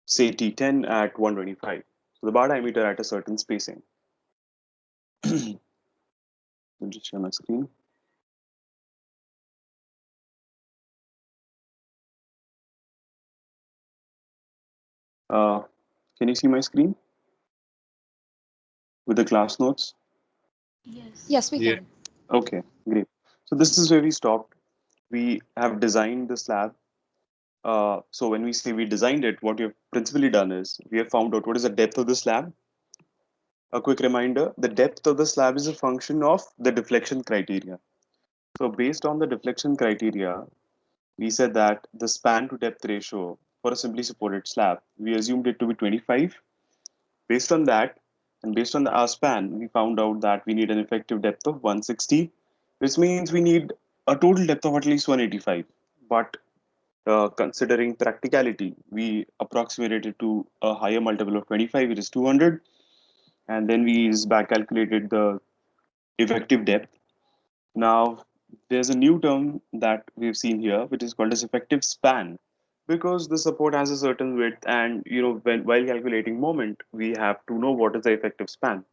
say T10 at 125. So the bar diameter at a certain spacing. I'll just share my screen. Uh, can you see my screen with the class notes? Yes. Yes, we Yeah. can. Okay, great. So this is where we stopped. We have designed the slab. So when we say we designed it, what we have principally done is we have found out what is the depth of the slab. A quick reminder, the depth of the slab is a function of the deflection criteria. So based on the deflection criteria, we said that the span to depth ratio for a simply supported slab, we assumed it to be 25. Based on that, and based on our span, we found out that we need an effective depth of 160, which means we need a total depth of at least 185. But considering practicality, we approximated it to a higher multiple of 25, which is 200, and then we back calculated the effective depth. Now, there's a new term that we've seen here, which is called as effective span, because the support has a certain width, and while calculating moment, we have to know what is the effective span.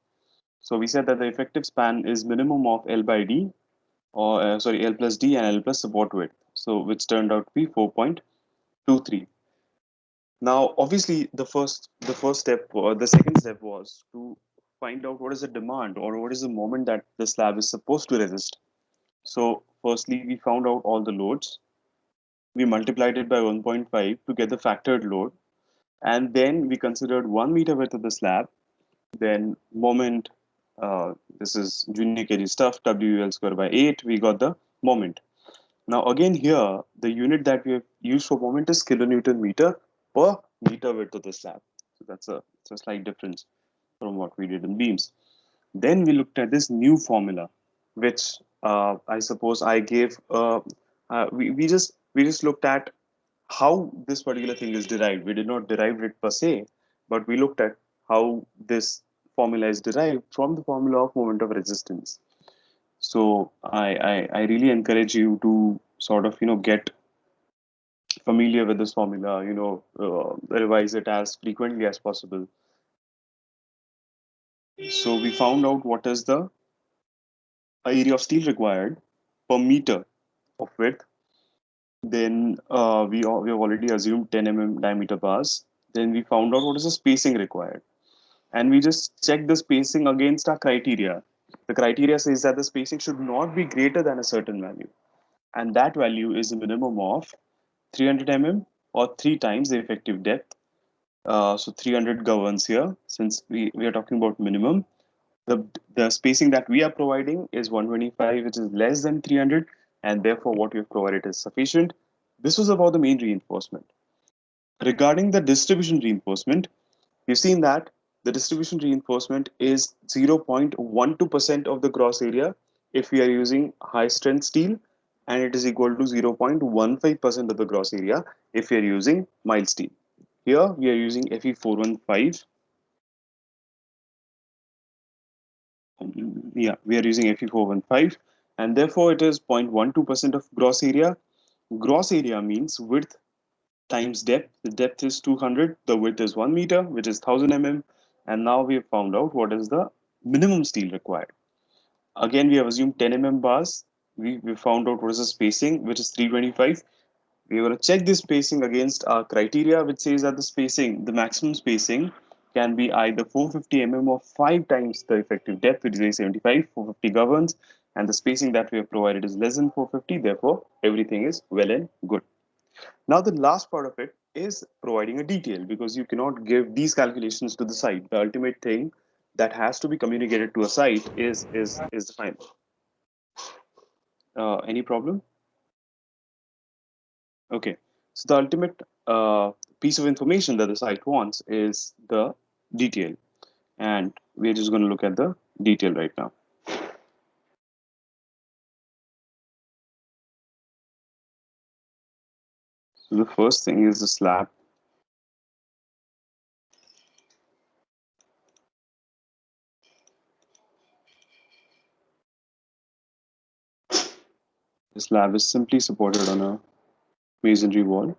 So we said that the effective span is minimum of L by D, or sorry, L plus D and L plus support width. So which turned out to be 4.23. Now, obviously, the first step or the second step was to find out what is the demand or what is the moment that the slab is supposed to resist. So, firstly, we found out all the loads. We multiplied it by 1.5 to get the factored load, and then we considered 1 meter width of the slab. Then moment, this is junior KG stuff. WL square by 8. We got the moment. Now again here, the unit that we have used for moment is kilonewton meter per meter width of the slab. So it's a slight difference from what we did in beams. Then we looked at this new formula, which I suppose I gave. We just looked at how this particular thing is derived. We did not derive it per se, but we looked at how this formula is derived from the formula of moment of resistance. So I really encourage you to sort of get familiar with this formula, revise it as frequently as possible. So we found out what is the area of steel required per meter of width. Then we have already assumed 10 diameter bars. Then we found out what is the spacing required, and we just check the spacing against our criteria. The criteria says that the spacing should not be greater than a certain value, and that value is a minimum of 300 or three times the effective depth. So 300 governs here since we are talking about minimum. The spacing that we are providing is 125, which is less than 300, and therefore what we have provided is sufficient. This was about the main reinforcement. Regarding the distribution reinforcement, we've seen that the distribution reinforcement is 0.12% of the gross area if we are using high strength steel, and it is equal to 0.15% of the gross area if we are using mild steel. Here we are using Fe415. Yeah, we are using Fe415, and therefore it is 0.12% of gross area. Gross area means width times depth. The depth is 200, the width is 1 meter, which is 1000 and now we have found out what is the minimum steel required. Again, we have assumed 10 bars. We found out what is the spacing, which is 325. We're going to check this spacing against our criteria, which says that the maximum spacing can be either 450 or 5 times the effective depth, which is 875. 450 governs, and the spacing that we have provided is less than 450. Therefore, everything is well and good. Now, the last part of it is providing a detail, because you cannot give these calculations to the site. The ultimate thing that has to be communicated to a site is the final. Any problem? Okay. So the ultimate piece of information that the site wants is the detail, and we're just going to look at the detail right now. So the first thing is the slab. The slab is simply supported on a masonry wall.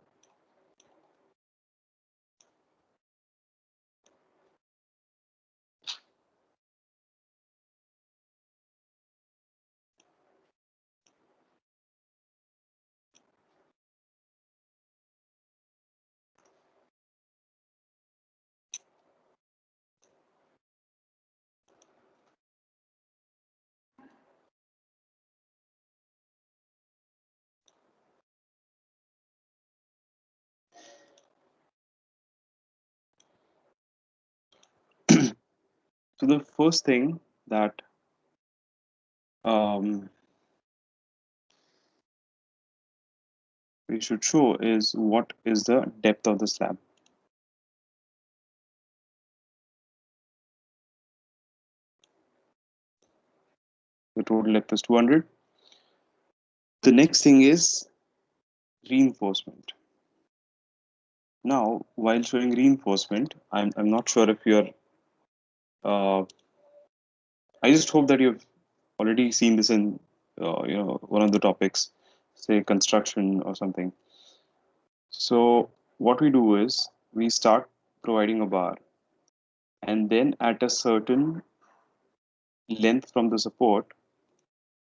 So the first thing that um, we should show is what is the depth of the slab. The total depth is 200. The next thing is reinforcement. Now, while showing reinforcement, I'm not sure if you're. I just hope that you've already seen this in one of the topics, say construction or something. So what we do is we start providing a bar, and then at a certain length from the support,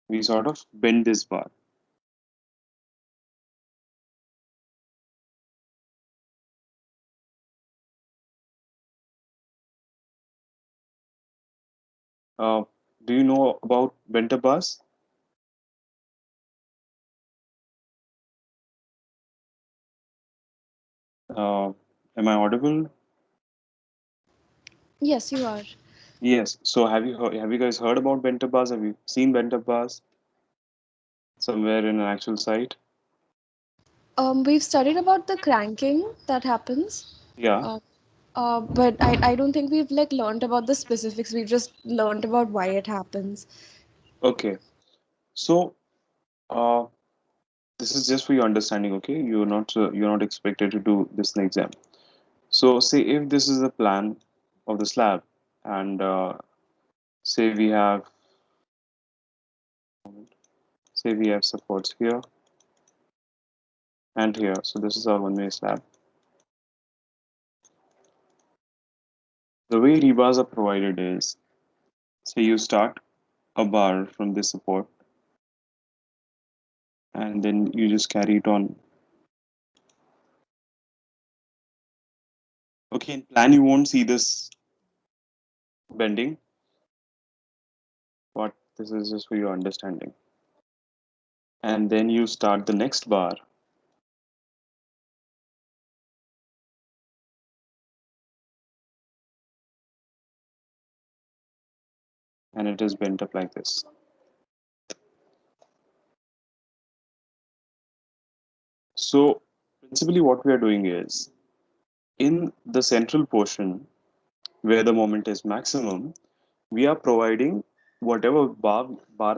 we sort of bend this bar. Uh, do you know about bent bars? Uh, am I audible? Yes, you are. Yes. So have you guys heard about bent bars? Have you seen bent bars somewhere in an actual site? We've studied about the cranking that happens, Yeah. uh, but I don't think we've like learned about the specifics. We've just learned about why it happens. Okay. So uh, this is just for your understanding. Okay, you're not expected to do this in exam. So say if this is the plan of the slab, and say we have say we have supports here and here. So this is our one-way slab. The way rebars are provided is, say you start a bar from this support, and then you just carry it on. Okay, in plan you won't see this bending, but this is just for your understanding. And then you start the next bar, and it is bent up like this. So principally what we are doing is, in the central portion where the moment is maximum, we are providing whatever bar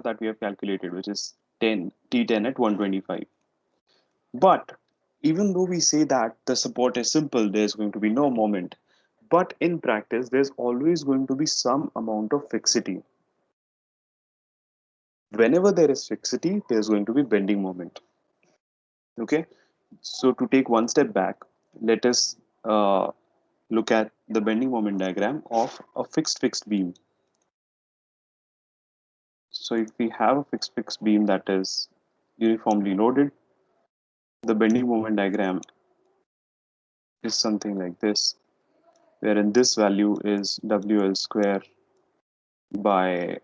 that we have calculated, which is 10 T10 at 125. But even though we say that the support is simple, there's going to be no moment. But in practice, there's always going to be some amount of fixity. Whenever there is fixity, there's going to be bending moment. Okay, so to take one step back, let us look at the bending moment diagram of a fixed beam. So if we have a fixed beam that is uniformly loaded, the bending moment diagram is something like this, wherein this value is WL square by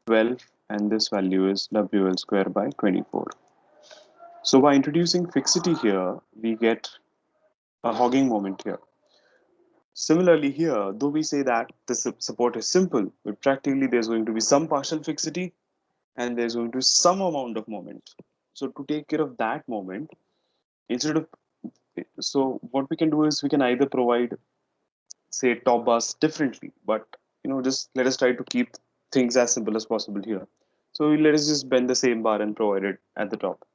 12 and this value is WL square by 24. So by introducing fixity here, we get a hogging moment here. Similarly here, though we say that the support is simple, but practically there's going to be some partial fixity and there's going to be some amount of moment. So to take care of that moment, instead of so what we can do is we can either provide, say, top bars differently, but just let us try to keep things as simple as possible here. So let us just bend the same bar and provide it at the top.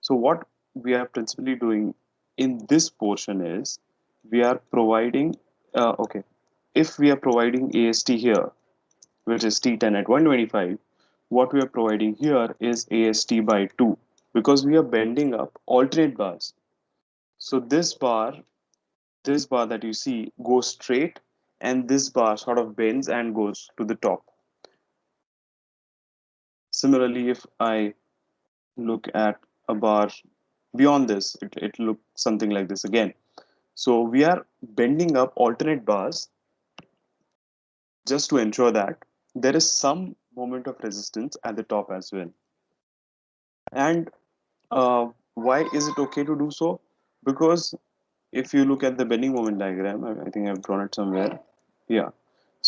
So what we are principally doing in this portion is we are providing okay, if we are providing AST here, which is T10 at 125, what we are providing here is AST by 2, because we are bending up alternate bars. So this bar that you see goes straight, and this bar sort of bends and goes to the top. Similarly, if I look at a bar beyond this, it looks something like this again. So we are bending up alternate bars just to ensure that there is some moment of resistance at the top as well. And why is it okay to do so? Because if you look at the bending moment diagram, I think I've drawn it somewhere. Yeah.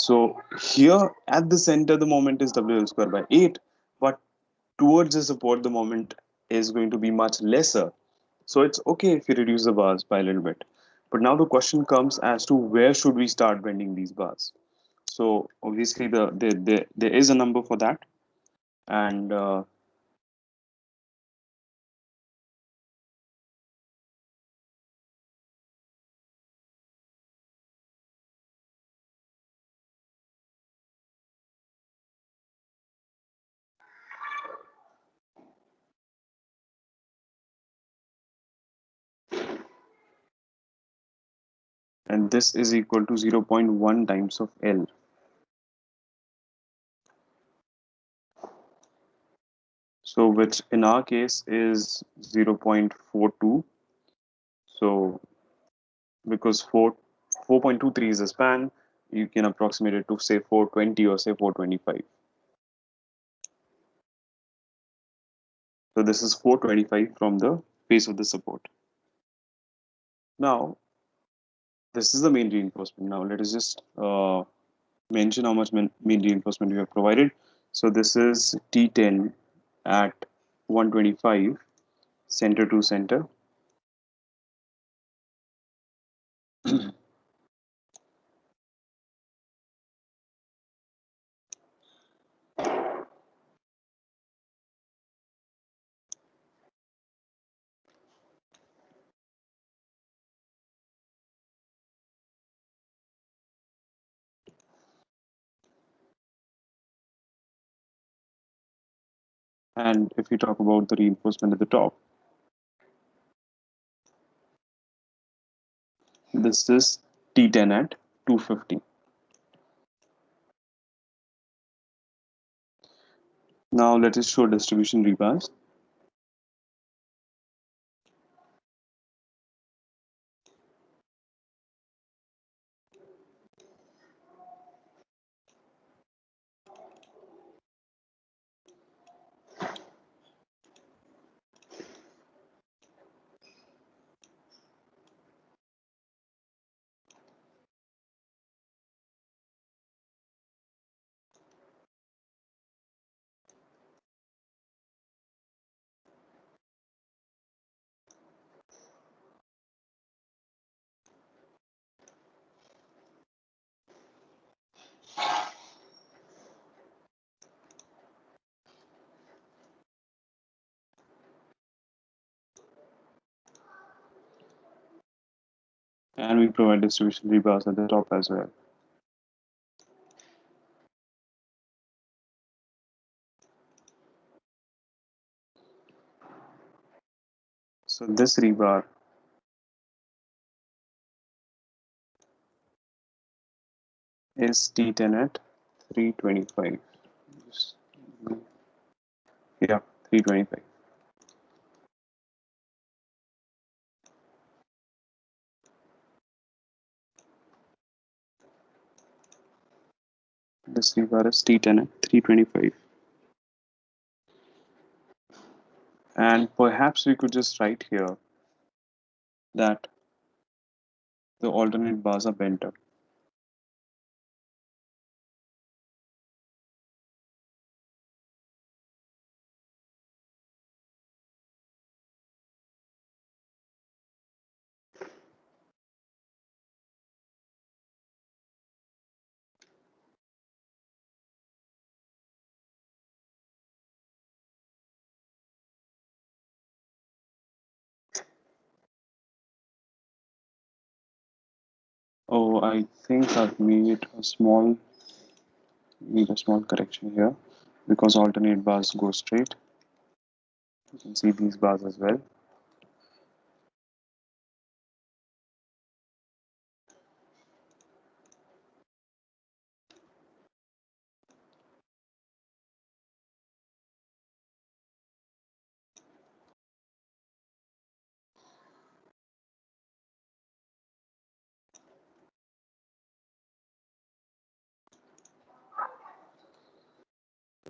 So here at the center, the moment is WL square by 8, but towards the support, the moment is going to be much lesser. So it's okay if you reduce the bars by a little bit. But now the question comes as to where should we start bending these bars? So obviously there is a number for that, and this is equal to 0.1 times of L. So which in our case is 0.42. So because 4.23 is a span, you can approximate it to say 420 or say 425. So this is 425 from the base of the support. Now this is the main reinforcement. Now let us just mention how much main reinforcement we have provided. So this is T10 at 125 center to center. And if we talk about the reinforcement at the top, this is T10 at 250. Now let us show distribution rebars. And we provide distribution rebars at the top as well. So this rebar is T10 at 325. Yeah, 325. This rebar is T10 at 325. And perhaps we could just write here that the alternate bars are bent up. Oh, I think I've made a small correction here because alternate bars go straight. You can see these bars as well.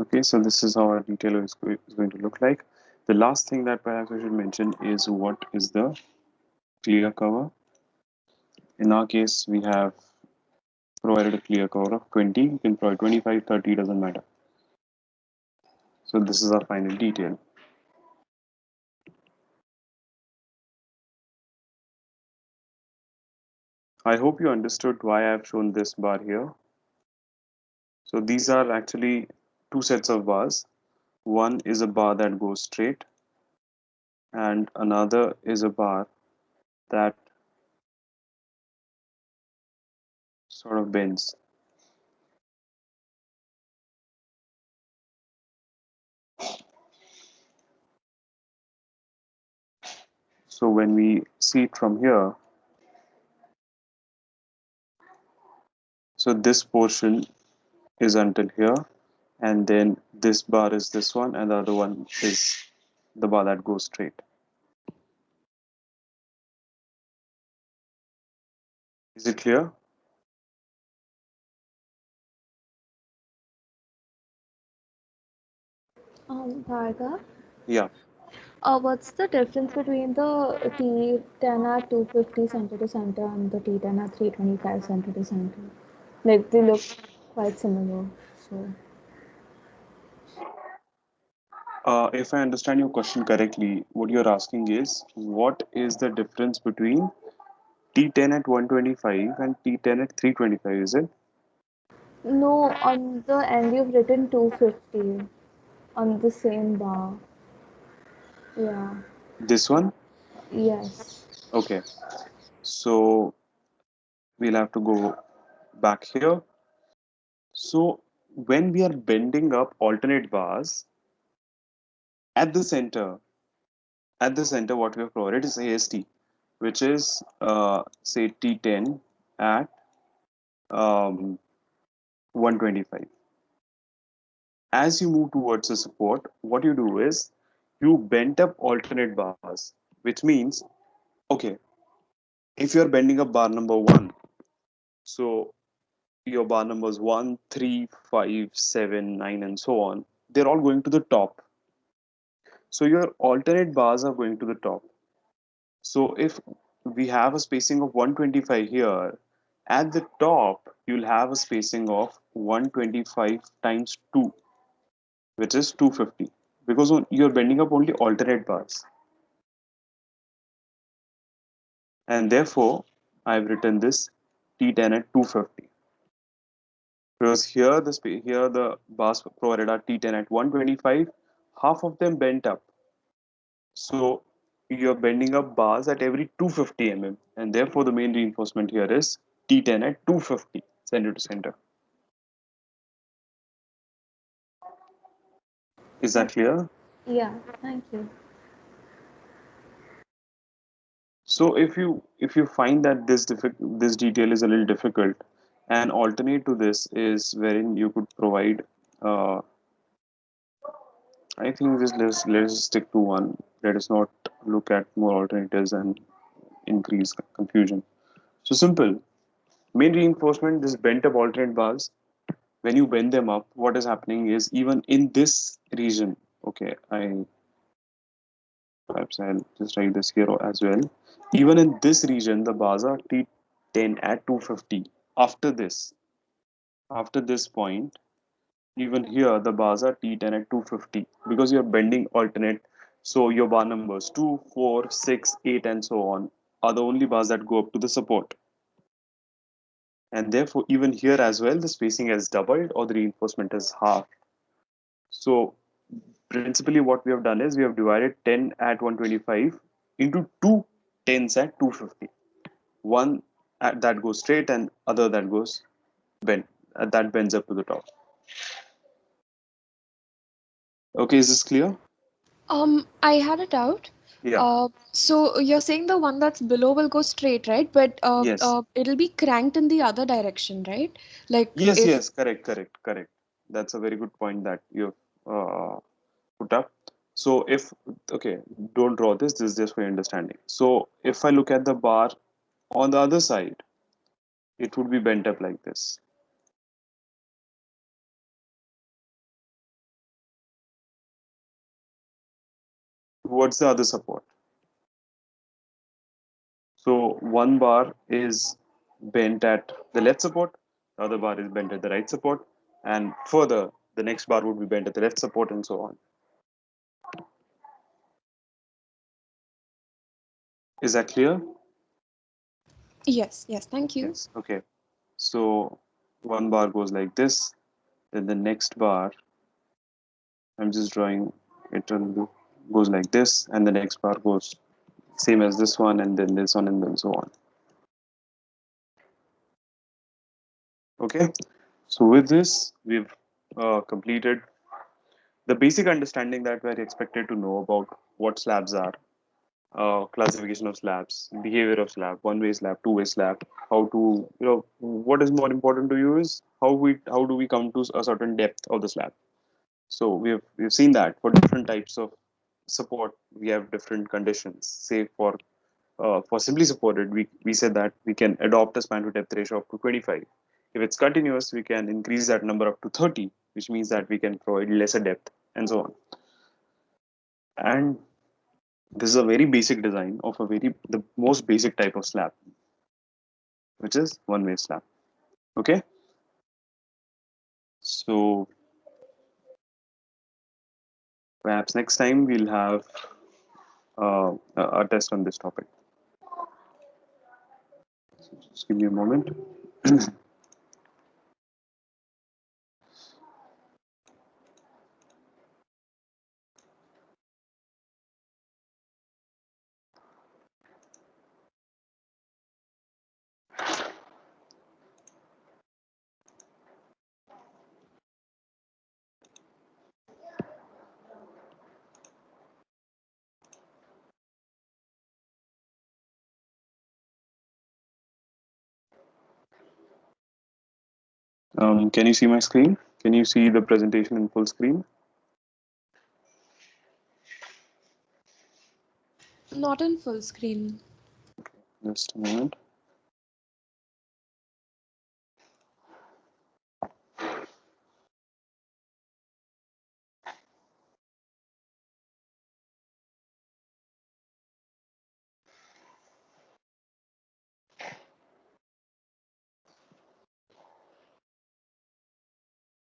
Okay, so this is how our detailer is going to look like. The last thing that perhaps I should mention is what is the clear cover. In our case, we have provided a clear cover of 20. You can provide 25, 30, doesn't matter. So this is our final detail. I hope you understood why I've shown this bar here. So these are actually two sets of bars. One is a bar that goes straight, and another is a bar that sort of bends. So when we see it from here, so this portion is until here, and then this bar is this one, and the other one is the bar that goes straight. Is it clear? Bhargav, Yeah. what's the difference between the T10 at 250 center to center and the T10 at 325 center to center? Like they look quite similar. So If I understand your question correctly, what you're asking is what is the difference between T10 at 125 and T10 at 325, is it? no, on the end you've written 250 on the same bar. Yeah. This one? Yes. Okay. So we'll have to go back here. So when we are bending up alternate bars at the center, what we have provided is AST, which is say T10 at 125. As you move towards the support, what you do is you bend up alternate bars, which means, okay, if you're bending up bar number one, so your bar numbers 1, 3, 5, 7, 9, and so on, they're all going to the top. So your alternate bars are going to the top. So if we have a spacing of 125 here, at the top, you'll have a spacing of 125 times 2, which is 250. Because you're bending up only alternate bars. And therefore, I've written this T10 at 250. Because here the bars provided are T10 at 125, half of them bent up. So you're bending up bars at every 250 mm, and therefore the main reinforcement here is T10 at 250 center to center. Is that Okay. clear? Yeah. Thank you. So if you find that this detail is a little difficult, an alternate to this is wherein you could provide. I think just let's stick to one. Let us not look at more alternatives and increase confusion. So simple. Main reinforcement, this bent up alternate bars, when you bend them up, what is happening is even in this region, okay, perhaps I'll just write this here as well. Even in this region, the bars are T10 at 250. After this point, even here, the bars are T10 at 250 because you're bending alternate. So your bar numbers 2, 4, 6, 8, and so on are the only bars that go up to the support. And therefore, even here as well, the spacing has doubled or the reinforcement is half. So principally what we have done is we have divided 10 at 125 into two tens at 250. One that goes straight and other that goes bend, that bends up to the top. Okay, is this clear? I had a doubt. Yeah. So you're saying the one that's below will go straight, right? But Yes. it'll be cranked in the other direction, right? Like Yes, if yes, correct. That's a very good point that you've put up. So if, okay, don't draw this, this is just for your understanding. So if I look at the bar on the other side, it would be bent up like this. What's the other support? So one bar is bent at the left support, the other bar is bent at the right support, and further, the next bar would be bent at the left support, and so on. Is that clear? Yes, yes, thank you. Yes. Okay. So one bar goes like this, then the next bar, I'm just drawing it on, goes like this, and the next bar goes same as this one, and then this one, and then so on. Okay. So with this, we've completed the basic understanding that we're expected to know about what slabs are, classification of slabs, behavior of slab, one-way slab, two-way slab, how to, what is more important to you is how do we come to a certain depth of the slab. So we've seen that for different types of support, we have different conditions. Say for simply supported, we said that we can adopt a span to depth ratio up to 25. If it's continuous, we can increase that number up to 30, which means that we can provide lesser depth and so on. And this is a very basic design of the most basic type of slab, which is one-way slab. Okay, so perhaps next time we'll have a test on this topic. Just give me a moment. Can you see my screen? Can you see the presentation in full screen? Not in full screen. Just a moment.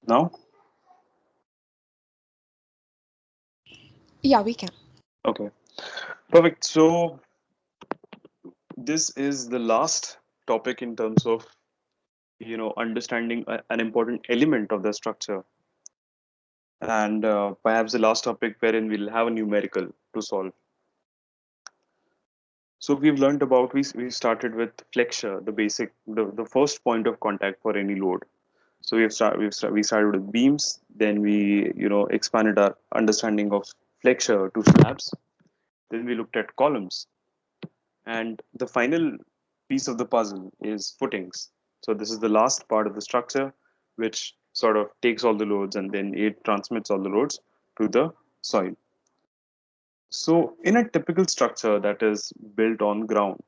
Now? Yeah, we can. Okay, perfect. So this is the last topic in terms of understanding an important element of the structure, and perhaps the last topic wherein we'll have a numerical to solve. So we've learned about we started with flexure, the basic the first point of contact for any load. So we started with beams, then we expanded our understanding of flexure to slabs. Then we looked at columns, and the final piece of the puzzle is footings. So this is the last part of the structure, which sort of takes all the loads and then it transmits all the loads to the soil. So in a typical structure that is built on ground,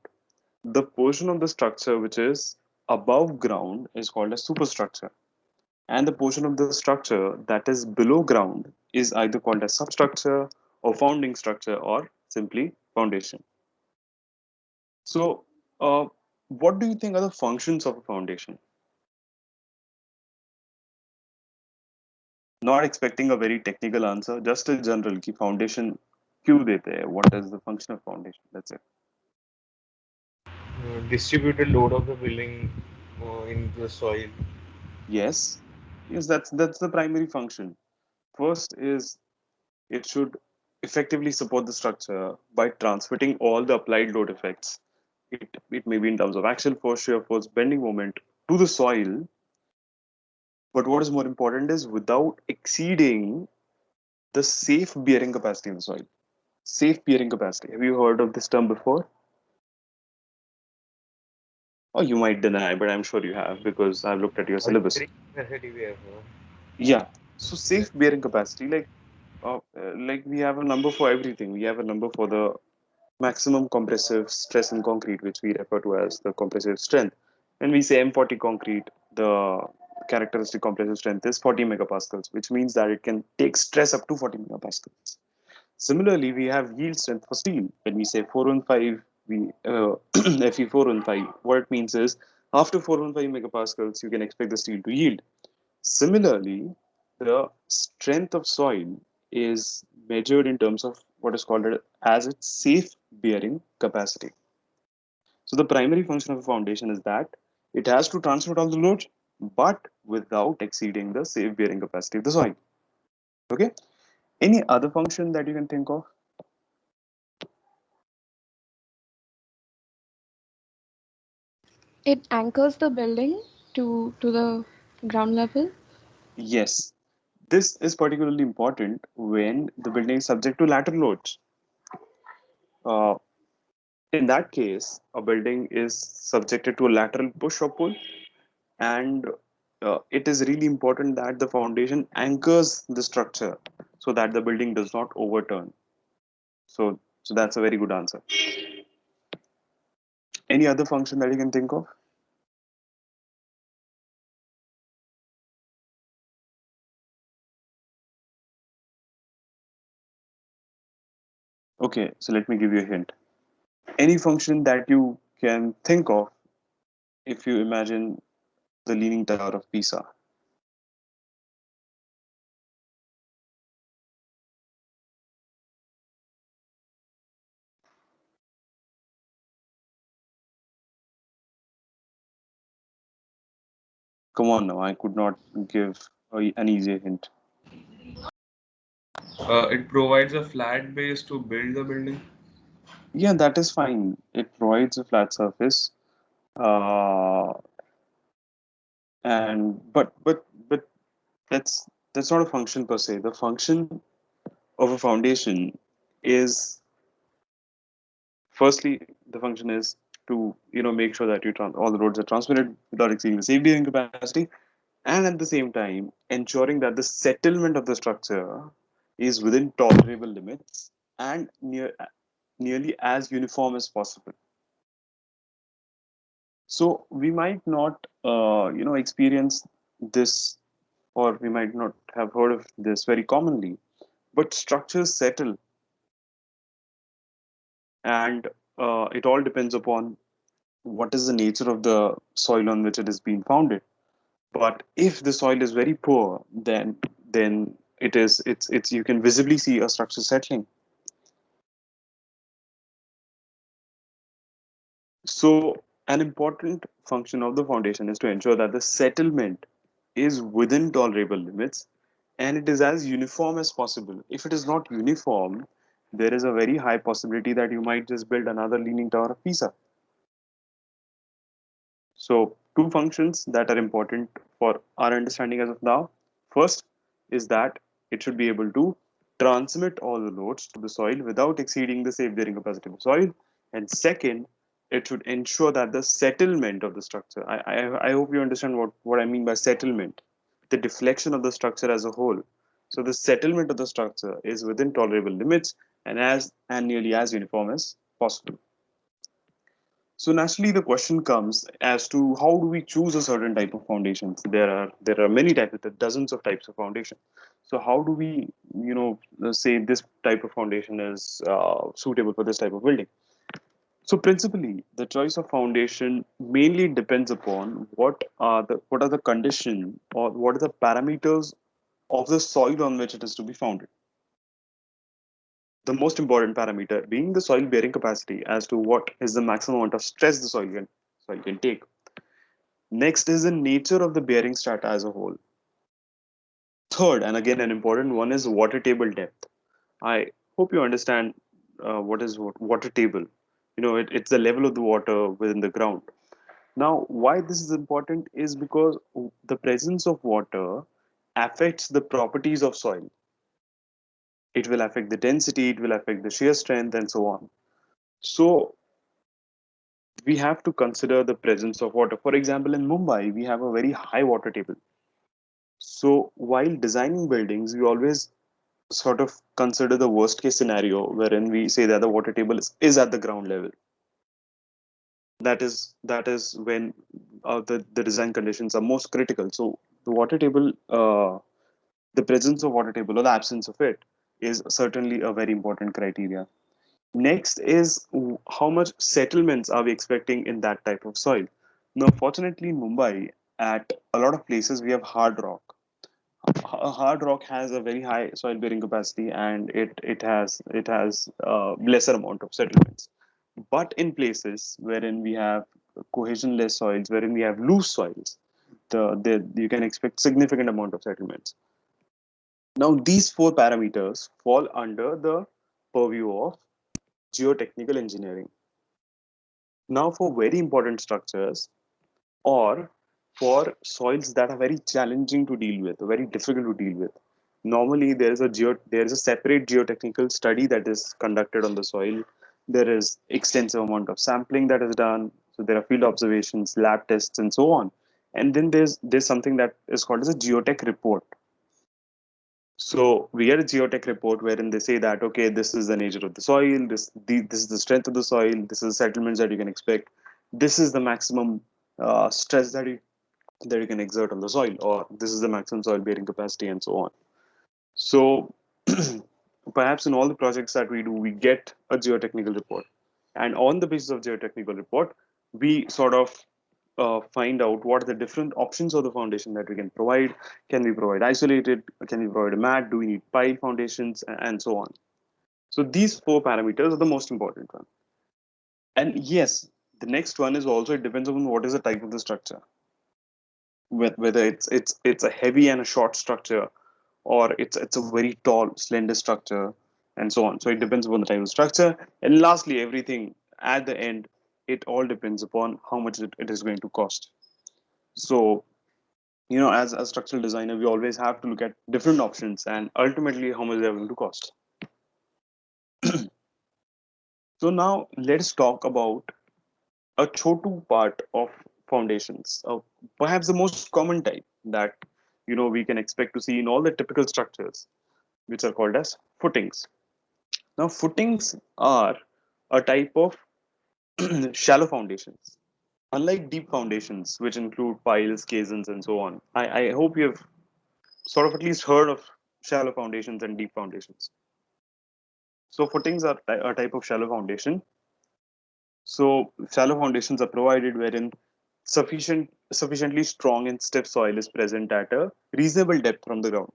the portion of the structure which is above ground is called a superstructure, and the portion of the structure that is below ground is either called a substructure or founding structure or simply foundation. So, what do you think are the functions of a foundation? Not expecting a very technical answer, just a general कि foundation क्यों देते हैं? What is the function of foundation? That's it. Distributed load of the building in the soil. Yes, yes, that's the primary function. First is it should effectively support the structure by transmitting all the applied load effects. It may be in terms of axial force, shear force, bending moment to the soil. But what is more important is without exceeding the safe bearing capacity of the soil. Safe bearing capacity. Have you heard of this term before? Or you might deny, but I'm sure you have because I've looked at your syllabus. Bearing capacity we have. Yeah. So safe bearing capacity, like we have a number for everything. We have a number for the maximum compressive stress in concrete, which we refer to as the compressive strength. When we say M40 concrete, the characteristic compressive strength is 40 megapascals, which means that it can take stress up to 40 megapascals. Similarly, we have yield strength for steel. When we say 415, we Fe 415, what it means is After 415 megapascals, you can expect the steel to yield. Similarly, the strength of soil is measured in terms of what is called as its safe bearing capacity. So the primary function of a foundation is that it has to transmit all the loads, but without exceeding the safe bearing capacity of the soil. Okay. Any other function that you can think of? It anchors the building to the ground level. Yes. This is particularly important when the building is subject to lateral loads. Uh, in that case, a building is subjected to a lateral push or pull, and it is really important that the foundation anchors the structure so that the building does not overturn. So that's a very good answer. Any other function that you can think of? Okay, so let me give you a hint. Any function that you can think of if you imagine the Leaning Tower of Pisa. Come on now, I could not give an easier hint. It provides a flat base to build the building. Yeah, that is fine. It provides a flat surface, uh, and but that's not a function per se. The function of a foundation is, firstly, the function is to make sure that all the roads are transmitted without exceeding the safe bearing capacity, and at the same time ensuring that the settlement of the structure is within tolerable limits and nearly as uniform as possible. So we might not experience this, or we might not have heard of this very commonly, but structures settle, and it all depends upon what is the nature of the soil on which it is being founded. But if the soil is very poor, then it's you can visibly see a structure settling. So an important function of the foundation is to ensure that the settlement is within tolerable limits and it is as uniform as possible. If it is not uniform, there is a very high possibility that you might just build another Leaning Tower of Pisa. So, two functions that are important for our understanding as of now. First is that it should be able to transmit all the loads to the soil without exceeding the safe bearing capacity of the soil. And second, it should ensure that the settlement of the structure. I hope you understand what I mean by settlement, the deflection of the structure as a whole. So the settlement of the structure is within tolerable limits and nearly as uniform as possible. So naturally, the question comes as to how do we choose a certain type of foundations? There are many types, there are dozens of types of foundation. So how do we, say this type of foundation is suitable for this type of building? So principally, the choice of foundation mainly depends upon what are the condition or what are the parameters of the soil on which it is to be founded. The most important parameter being the soil bearing capacity as to what is the maximum amount of stress the soil can take. Next is the nature of the bearing strata as a whole. Third, and again an important one, is water table depth. I hope you understand what is water table. It's the level of the water within the ground. Now, why this is important is because the presence of water affects the properties of soil. It will affect the density, it will affect the shear strength, and so on. So, we have to consider the presence of water. For example, in Mumbai, we have a very high water table. So while designing buildings, we always sort of consider the worst case scenario wherein we say that the water table is at the ground level. That is when the design conditions are most critical. So the water table, the presence of water table or the absence of it is certainly a very important criteria. Next is how much settlements are we expecting in that type of soil. Now, fortunately, in Mumbai, at a lot of places, we have hard rock. Hard rock has a very high soil bearing capacity, and it has lesser amount of settlements. But in places wherein we have cohesionless soils, wherein we have loose soils, you can expect significant amount of settlements. Now, these four parameters fall under the purview of geotechnical engineering. Now, for very important structures or for soils that are very challenging to deal with, very difficult to deal with, normally there is a separate geotechnical study that is conducted on the soil. There is extensive amount of sampling that is done. So there are field observations, lab tests, and so on. And then there's something that is called as a geotech report. So we get a geotech report wherein they say that, okay, this is the nature of the soil, this is the strength of the soil, this is the settlements that you can expect, this is the maximum stress that you can exert on the soil, or this is the maximum soil bearing capacity, and so on. So perhaps in all the projects that we do, we get a geotechnical report, and on the basis of geotechnical report, we sort of find out what are the different options of the foundation that we can provide. Can we provide isolated? Can we provide a mat? Do we need pile foundations, and so on? So these four parameters are the most important one. And yes, the next one is also, it depends on what is the type of the structure, whether it's a heavy and a short structure, or it's a very tall slender structure, and so on. So it depends upon the type of structure. And lastly, everything at the end, it all depends upon how much it is going to cost. So as a structural designer, we always have to look at different options and ultimately how much they're going to cost. So now let's talk about a chotu part of foundations, perhaps the most common type that we can expect to see in all the typical structures, which are called as footings. Now, footings are a type of shallow foundations. Unlike deep foundations, which include piles, caissons, and so on, I hope you have sort of at least heard of shallow foundations and deep foundations. So, footings are a type of shallow foundation. So, shallow foundations are provided wherein sufficiently strong and stiff soil is present at a reasonable depth from the ground.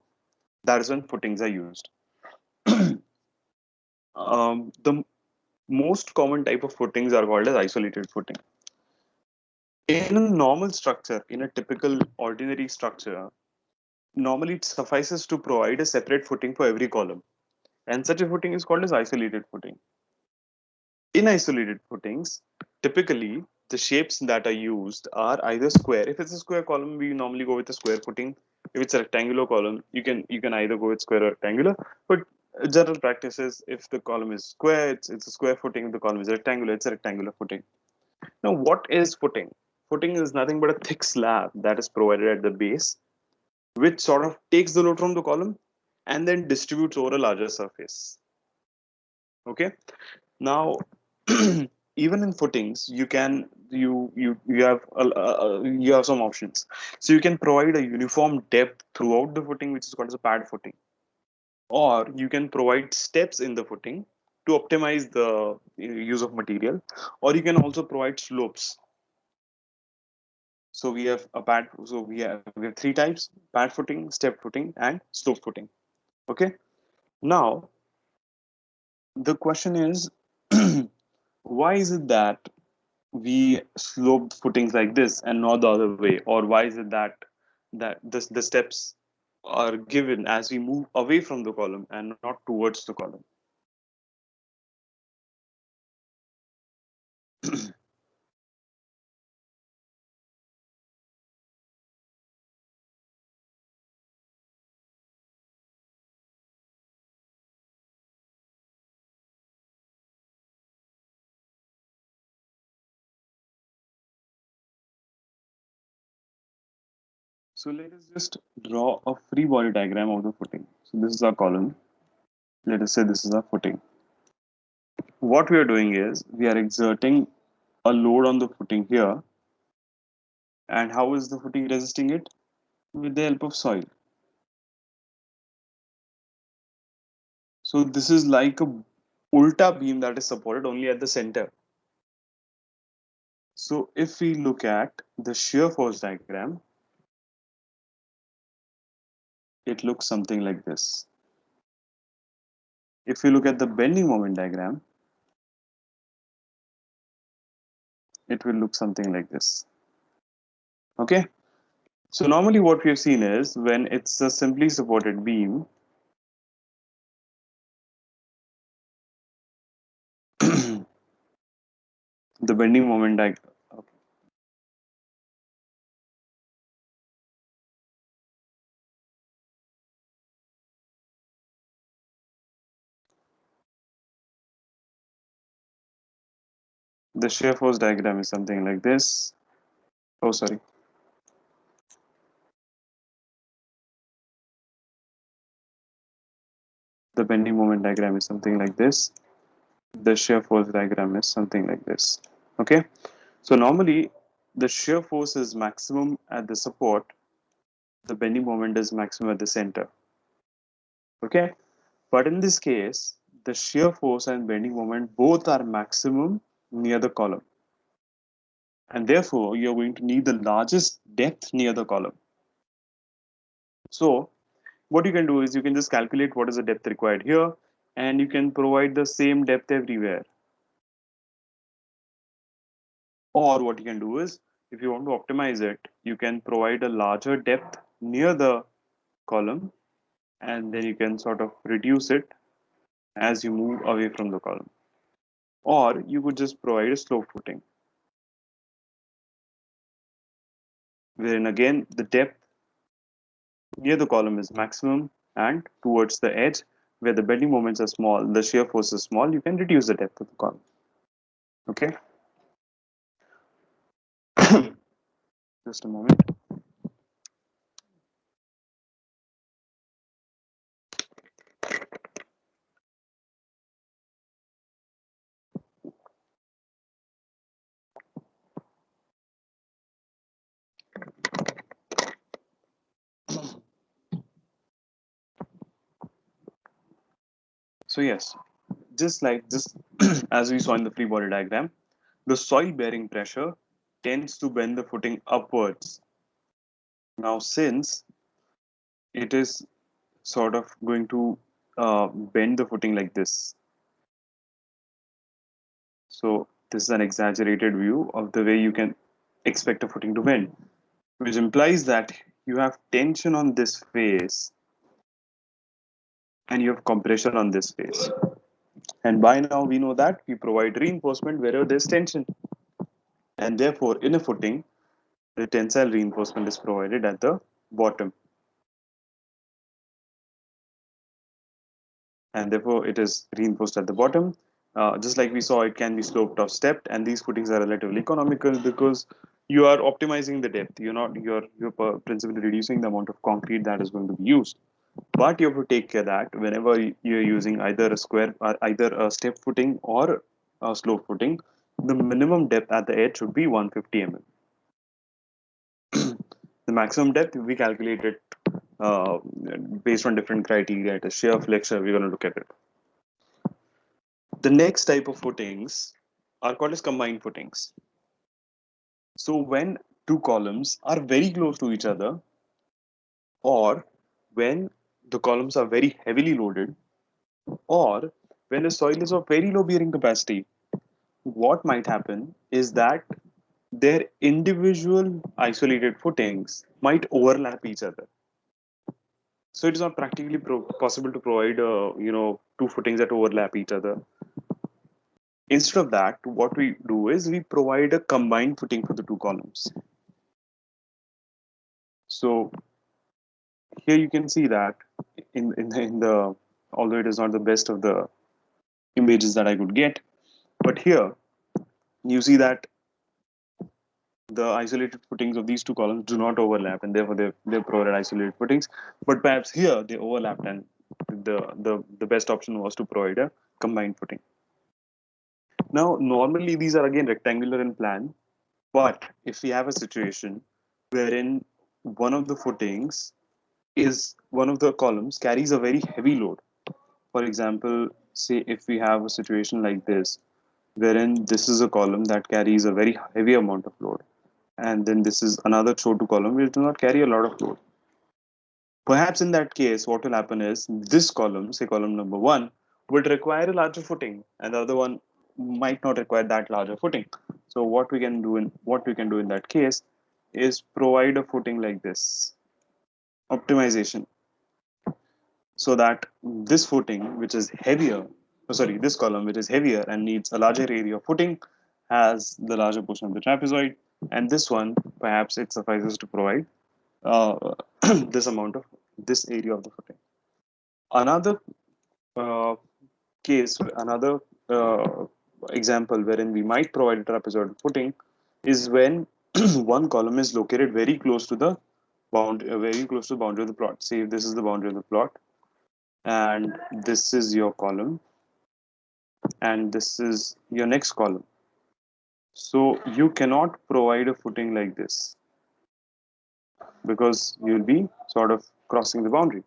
That is when footings are used. The most common type of footings are called as isolated footing. In a normal structure, in a typical ordinary structure, normally it suffices to provide a separate footing for every column. And such a footing is called as isolated footing. In isolated footings, typically the shapes that are used are either square. If it's a square column, we normally go with a square footing. If it's a rectangular column, you can either go with square or rectangular. But general practice is, if the column is square, it's a square footing. If the column is rectangular, it's a rectangular footing. Now, what is footing? Footing is nothing but a thick slab that is provided at the base, which sort of takes the load from the column and then distributes over a larger surface. Okay. Now, even in footings, you have some options. So you can provide a uniform depth throughout the footing, which is called as a pad footing, or you can provide steps in the footing to optimize the use of material, or you can also provide slopes. So we have a pad. So we have three types: pad footing, step footing, and slope footing. Okay. Now the question is, why is it that we slope footings like this and not the other way, or why is it that the steps are given as we move away from the column and not towards the column? So let us just draw a free body diagram of the footing. So this is our column. Let us say this is our footing. What we are doing is we are exerting a load on the footing here. And how is the footing resisting it? With the help of soil. So this is like a ulta beam that is supported only at the center. So if we look at the shear force diagram, it looks something like this. If we look at the bending moment diagram, it will look something like this. Okay. So normally what we have seen is when it's a simply supported beam, the bending moment diagram. Okay. The shear force diagram is something like this. Oh, sorry. The bending moment diagram is something like this. The shear force diagram is something like this. Okay. So normally the shear force is maximum at the support. The bending moment is maximum at the center. Okay. But in this case, the shear force and bending moment both are maximum near the column. And therefore, you're going to need the largest depth near the column. So what you can do is you can just calculate what is the depth required here, and you can provide the same depth everywhere. Or what you can do is, if you want to optimize it, you can provide a larger depth near the column, and then you can sort of reduce it as you move away from the column. Or you could just provide a slope footing, wherein again the depth near the column is maximum, and towards the edge where the bending moments are small, the shear force is small, you can reduce the depth of the column. Okay. Just a moment. So yes, just as we saw in the free body diagram, the soil bearing pressure tends to bend the footing upwards. Now, since it is sort of going to bend the footing like this, so this is an exaggerated view of the way you can expect a footing to bend, which implies that you have tension on this face and you have compression on this face. And by now we know that we provide reinforcement wherever there's tension. And therefore, in a footing, the tensile reinforcement is provided at the bottom. And therefore, it is reinforced at the bottom. Just like we saw, it can be sloped or stepped, and these footings are relatively economical because you are optimizing the depth. You're principally reducing the amount of concrete that is going to be used. But you have to take care that whenever you're using either a step footing or a slope footing, the minimum depth at the edge should be 150 mm. The maximum depth we calculate it based on different criteria. It is shear, flexure. We're going to look at it. The next type of footings are called as combined footings. So when two columns are very close to each other, or when the columns are very heavily loaded, or when the soil is of very low bearing capacity, what might happen is that their individual isolated footings might overlap each other. So it is not practically possible to provide two footings that overlap each other. Instead of that, what we do is we provide a combined footing for the two columns. So here you can see that in the although it is not the best of the images that I could get, but here you see that the isolated footings of these two columns do not overlap, and therefore they provide isolated footings. But perhaps here they overlapped, and the best option was to provide a combined footing. Now, normally these are again rectangular in plan, but if we have a situation wherein one of the footings is one of the columns carries a very heavy load, for example, say if we have a situation like this, wherein this is a column that carries a very heavy amount of load, and then this is another Chotu column which does not carry a lot of load. Perhaps in that case, what will happen is this column, say column number one, would require a larger footing, and the other one might not require that larger footing. So what we can do in that case is provide a footing like this optimization, so that this footing, which is heavier, this column, which is heavier and needs a larger area of footing, has the larger portion of the trapezoid, and this one, perhaps it suffices to provide this amount of this area of the footing. Another uh, another example wherein we might provide a trapezoidal footing is when one column is located very close to the very close to the boundary of the plot. Say if this is the boundary of the plot, and this is your column, and this is your next column. So you cannot provide a footing like this because you'll be sort of crossing the boundary.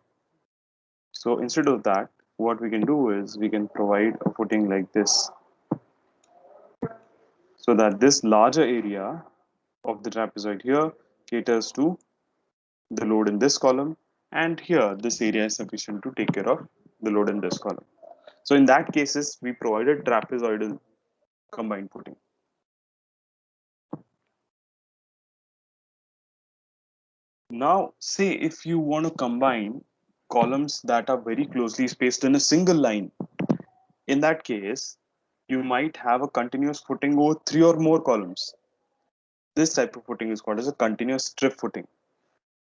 So instead of that, what we can do is we can provide a footing like this, so that this larger area of the trapezoid here caters to the load in this column, and here this area is sufficient to take care of the load in this column. So in that cases, we provided trapezoidal combined footing. Now, say if you want to combine columns that are very closely spaced in a single line, in that case, you might have a continuous footing over three or more columns. This type of footing is called as a continuous strip footing.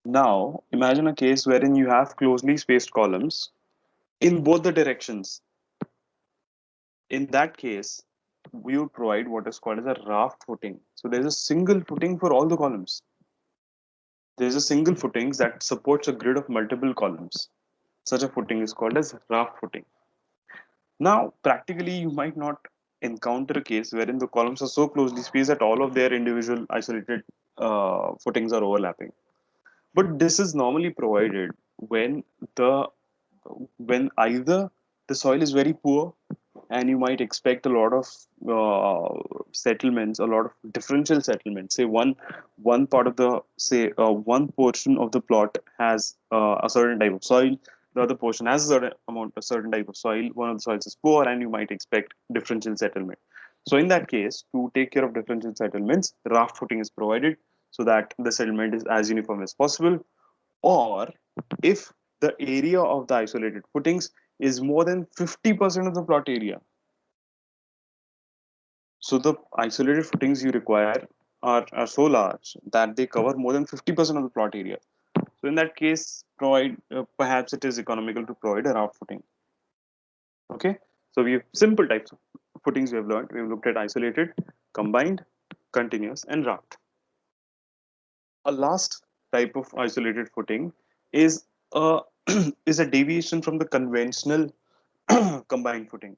Now, imagine a case wherein you have closely spaced columns in both the directions. In that case, we would provide what is called as a raft footing. So there's a single footing for all the columns. There's a single footing that supports a grid of multiple columns. Such a footing is called as raft footing. Now, practically, you might not encounter a case wherein the columns are so closely spaced that all of their individual isolated footings are overlapping. But this is normally provided when the when either the soil is very poor and you might expect a lot of settlements, a lot of differential settlements. Say one part of the one portion of the plot has a certain type of soil, the other portion has a certain type of soil. One of the soils is poor, and you might expect differential settlement. So in that case, to take care of differential settlements, raft footing is provided so that the settlement is as uniform as possible. Or if the area of the isolated footings is more than 50% of the plot area, so the isolated footings you require are so large that they cover more than 50% of the plot area. So in that case, provide perhaps it is economical to provide a raft footing. Okay, so we have simple types of footings we have learned. We have looked at isolated, combined, continuous, and raft. A last type of isolated footing is a is a deviation from the conventional combined footing.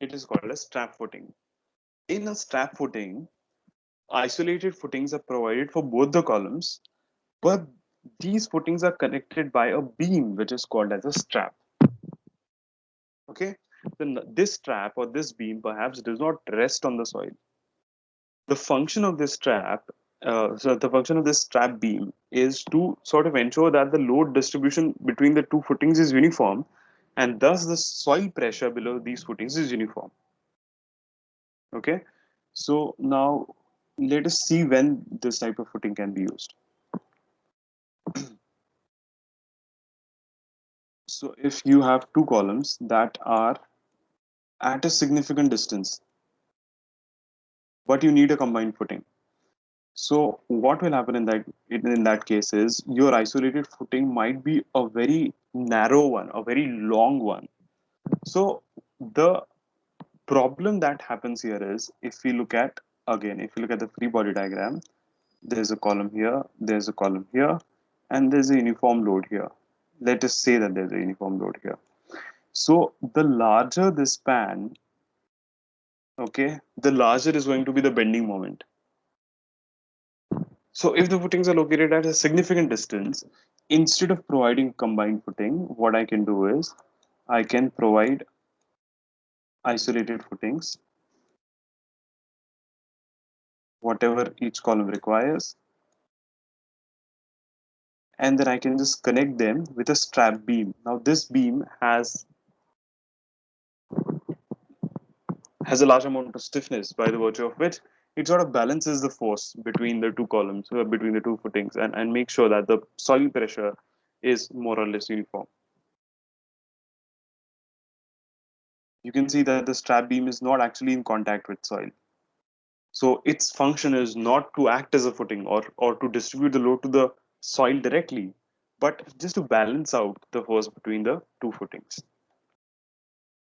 It is called a strap footing. In a strap footing, isolated footings are provided for both the columns, but these footings are connected by a beam which is called as a strap. Okay, then this strap or this beam perhaps does not rest on the soil. The function of this the function of this strap beam is to sort of ensure that the load distribution between the two footings is uniform, and thus the soil pressure below these footings is uniform. Okay, so now let us see when this type of footing can be used. So if you have two columns that are at a significant distance, but you need a combined footing. So what will happen in that case is your isolated footing might be a very narrow one, a very long one. So the problem that happens here is if you look at the free body diagram, there's a column here, there's a column here, and there's a uniform load here. Let us say that there's a uniform load here. So the larger the span, okay, the larger is going to be the bending moment. So if the footings are located at a significant distance, instead of providing combined footing, what I can do is I can provide isolated footings, whatever each column requires, and then I can just connect them with a strap beam. Now this beam has a large amount of stiffness, by the virtue of which it sort of balances the force between the two columns, between the two footings, and make sure that the soil pressure is more or less uniform. You can see that the strap beam is not actually in contact with soil. So its function is not to act as a footing or to distribute the load to the soil directly, but just to balance out the force between the two footings.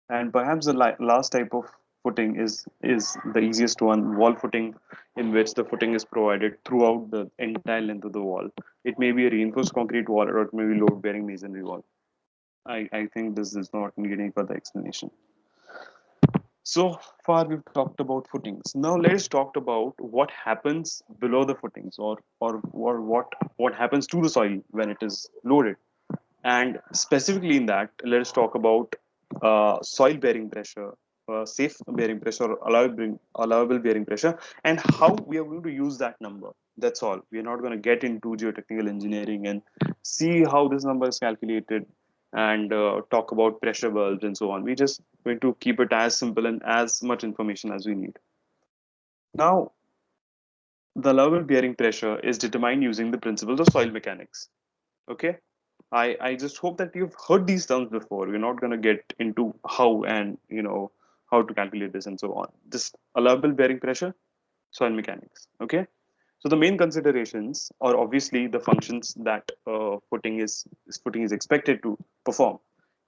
And perhaps the last type of footing is the easiest one, wall footing, in which the footing is provided throughout the entire length of the wall. It may be a reinforced concrete wall or it may be load bearing masonry wall. I think this does not need any further explanation. So far we've talked about footings. Now let's talk about what happens below the footings, or what happens to the soil when it is loaded. And specifically in that, let's talk about soil bearing pressure, safe bearing pressure, or allowable bearing pressure, and how we are going to use that number. That's all. We are not going to get into geotechnical engineering and see how this number is calculated and talk about pressure bulbs and so on. We just going to keep it as simple and as much information as we need. Now, the allowable bearing pressure is determined using the principles of soil mechanics. Okay, I just hope that you've heard these terms before. We're not going to get into how and how to calculate this and so on. Just allowable bearing pressure, soil mechanics. Okay, so the main considerations are obviously the functions that footing is expected to perform.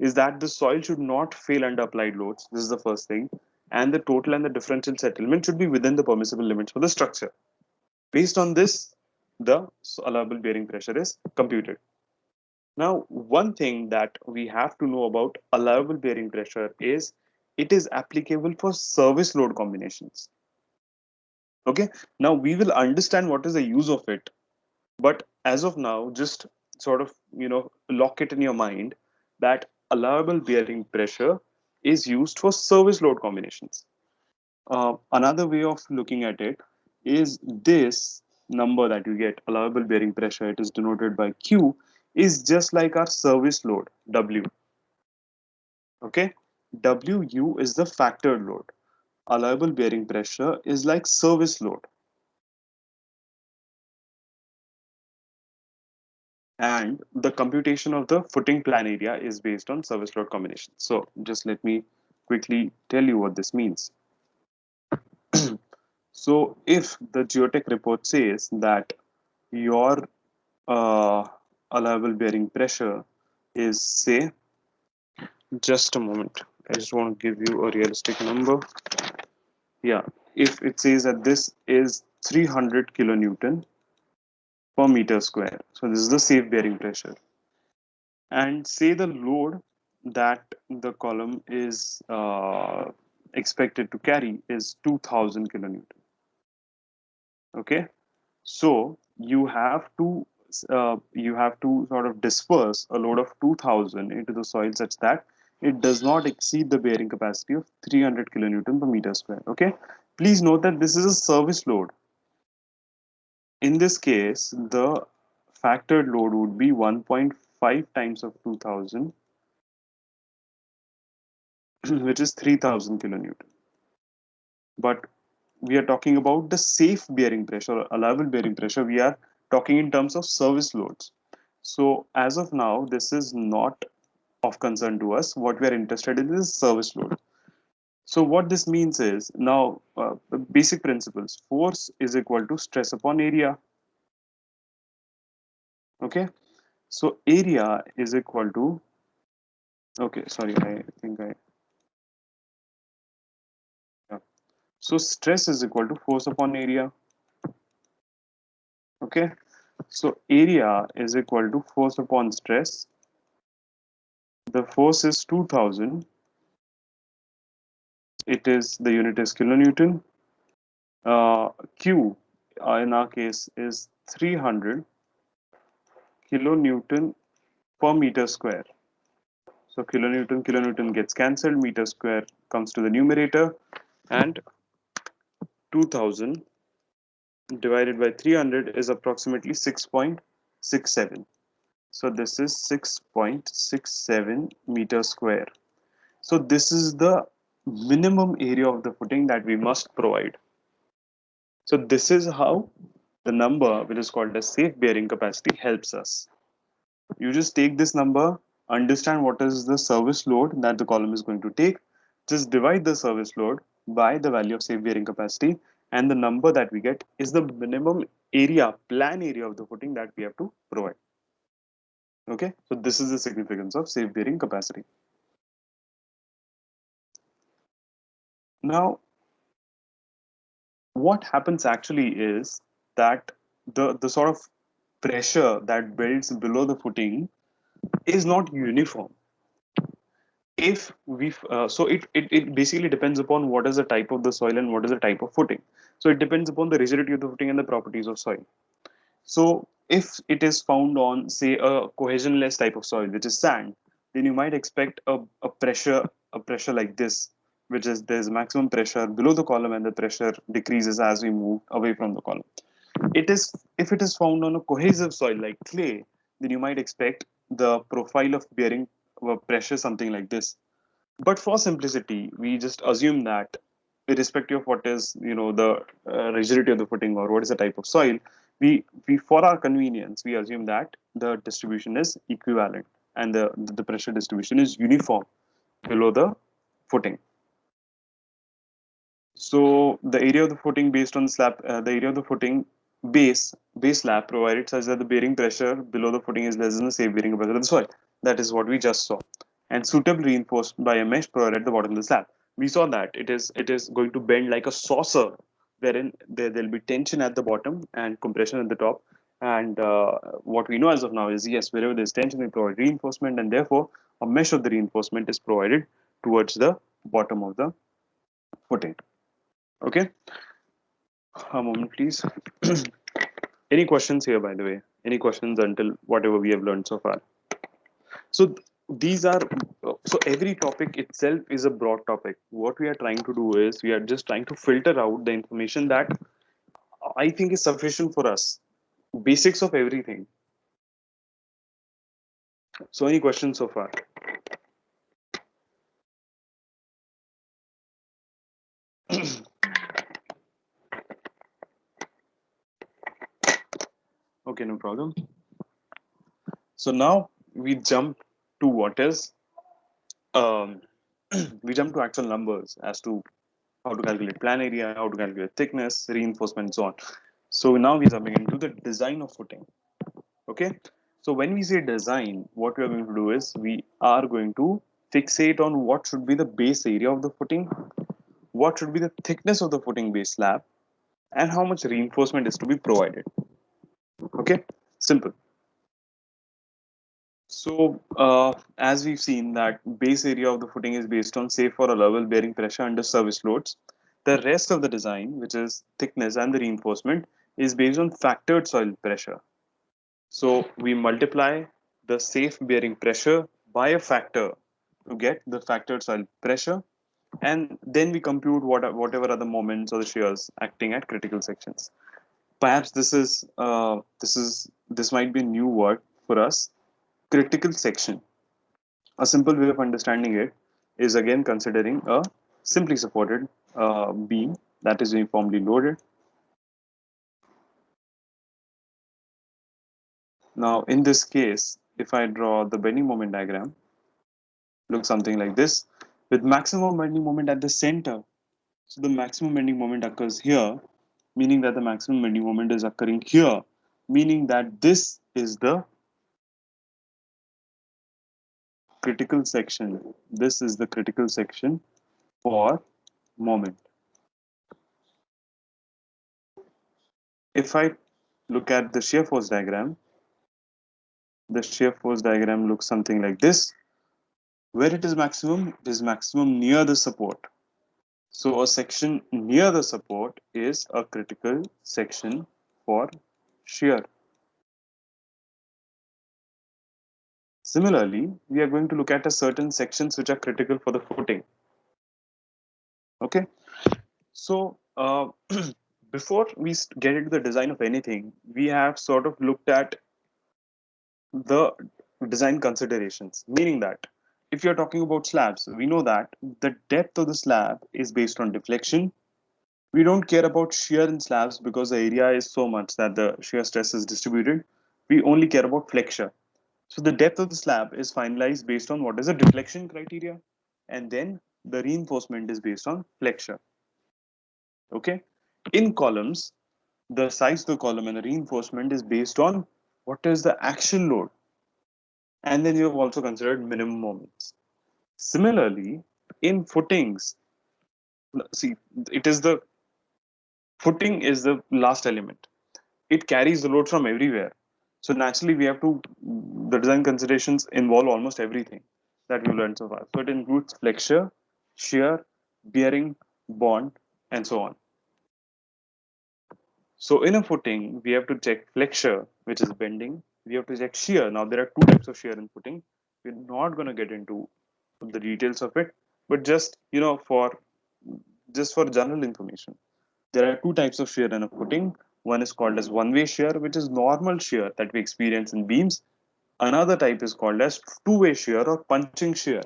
Is that the soil should not fail under applied loads. This is the first thing, and the total and the differential settlement should be within the permissible limits for the structure. Based on this, the allowable bearing pressure is computed. Now, one thing that we have to know about allowable bearing pressure is it is applicable for service load combinations. Okay, now we will understand what is the use of it, but as of now, just sort of lock it in your mind that allowable bearing pressure is used for service load combinations. Another way of looking at it is this number that you get, allowable bearing pressure, it is denoted by Q, is just like our service load, W. Okay, WU is the factored load. Allowable bearing pressure is like service load. And the computation of the footing plan area is based on service load combination. So just let me quickly tell you what this means. So if the geotech report says that your uh, allowable bearing pressure is, say, just a moment, I just want to give you a realistic number. Yeah, if it says that this is 300 kilonewton per meter square, so this is the safe bearing pressure, and say the load that the column is expected to carry is 2000 kilonewton. Okay, so you have to sort of disperse a load of 2000 into the soil such that it does not exceed the bearing capacity of 300 kilonewton per meter square. Okay, please note that this is a service load. In this case, the factored load would be 1.5 times of 2000, which is 3000 kilonewton. But we are talking about the safe bearing pressure, or allowable bearing pressure. We are talking in terms of service loads. So as of now, this is not of concern to us. What we are interested in is service load. So what this means is, now basic principles: force is equal to stress upon area. Okay, so area is equal to, okay, sorry, I think I yeah. So stress is equal to force upon area. Okay, so area is equal to force upon stress. The force is 2000. It is, the unit is kilonewton. Q in our case is 300 kilonewton per meter square. So kilonewton gets cancelled, meter square comes to the numerator, and 2000 divided by 300 is approximately 6.67. So this is 6.67 meters square. So this is the minimum area of the footing that we must provide. So this is how the number, which is called as safe bearing capacity, helps us. You just take this number, understand what is the service load that the column is going to take, just divide the service load by the value of safe bearing capacity, and the number that we get is the minimum area, plan area of the footing that we have to provide. Okay, so this is the significance of safe bearing capacity. Now, what happens actually is that the sort of pressure that builds below the footing is not uniform. If we so it basically depends upon what is the type of the soil and what is the type of footing. So it depends upon the rigidity of the footing and the properties of soil. So if it is found on, say, a cohesionless type of soil, which is sand, then you might expect a pressure like this, which is there's maximum pressure below the column and the pressure decreases as we move away from the column. It is If it is found on a cohesive soil like clay, then you might expect the profile of bearing pressure something like this. But for simplicity, we just assume that irrespective of what is the rigidity of the footing or what is the type of soil, we for our convenience we assume that the distribution is equivalent and the pressure distribution is uniform below the footing. So the area of the footing based on the slab, the area of the footing base slab provided such that the bearing pressure below the footing is less than the safe bearing pressure of the soil. That is what we just saw, and suitably reinforced by a mesh provided at the bottom of the slab. We saw that it is going to bend like a saucer, wherein there'll be tension at the bottom and compression at the top. And what we know as of now is, yes, wherever there's tension, we provide reinforcement, and therefore a mesh of the reinforcement is provided towards the bottom of the footing. Okay, a moment, please. Any questions here, by the way? Any questions until whatever we have learned so far? So these are so every topic itself is a broad topic. What we are trying to do is we are just trying to filter out the information that I think is sufficient for us. Basics of everything. So any questions so far? Okay, no problem. So now we jump to what is um, we jump to actual numbers as to how to calculate plan area, how to calculate thickness, reinforcement, and so on. So now we're jumping into the design of footing. Okay. So when we say design, what we are going to do is we are going to fixate on what should be the base area of the footing, what should be the thickness of the footing base slab, and how much reinforcement is to be provided. Okay. Simple. So as we've seen that base area of the footing is based on safe or allowable bearing pressure under service loads. The rest of the design, which is thickness and the reinforcement, is based on factored soil pressure. So we multiply the safe bearing pressure by a factor to get the factored soil pressure, and then we compute whatever are the moments or the shears acting at critical sections. Perhaps this might be a new word for us. Critical section. A simple way of understanding it is again considering a simply supported beam that is uniformly loaded. Now, in this case, if I draw the bending moment diagram, looks something like this, with maximum bending moment at the center. So the maximum bending moment occurs here, meaning that the maximum bending moment is occurring here, meaning that this is the critical section. This is the critical section for moment. If I look at the shear force diagram, the shear force diagram looks something like this. Where it is maximum near the support. So a section near the support is a critical section for shear. Similarly, we are going to look at a certain sections which are critical for the footing. Okay, so before we get into the design of anything, we have sort of looked at the design considerations, meaning that if you're talking about slabs, we know that the depth of the slab is based on deflection. We don't care about shear in slabs because the area is so much that the shear stress is distributed. We only care about flexure. So the depth of the slab is finalized based on what is the deflection criteria, and then the reinforcement is based on flexure. Okay, in columns, the size of the column and the reinforcement is based on what is the action load, and then you have also considered minimum moments. Similarly, in footings, see, it is the footing is the last element. It carries the load from everywhere. So naturally, we have to, the design considerations involve almost everything that we learned so far. So it includes flexure, shear, bearing, bond, and so on. So in a footing, we have to check flexure, which is bending. We have to check shear. Now there are two types of shear in footing. We're not going to get into the details of it, but just for general information, there are two types of shear in a footing. One is called as one-way shear, which is normal shear that we experience in beams. Another type is called as two-way shear or punching shear.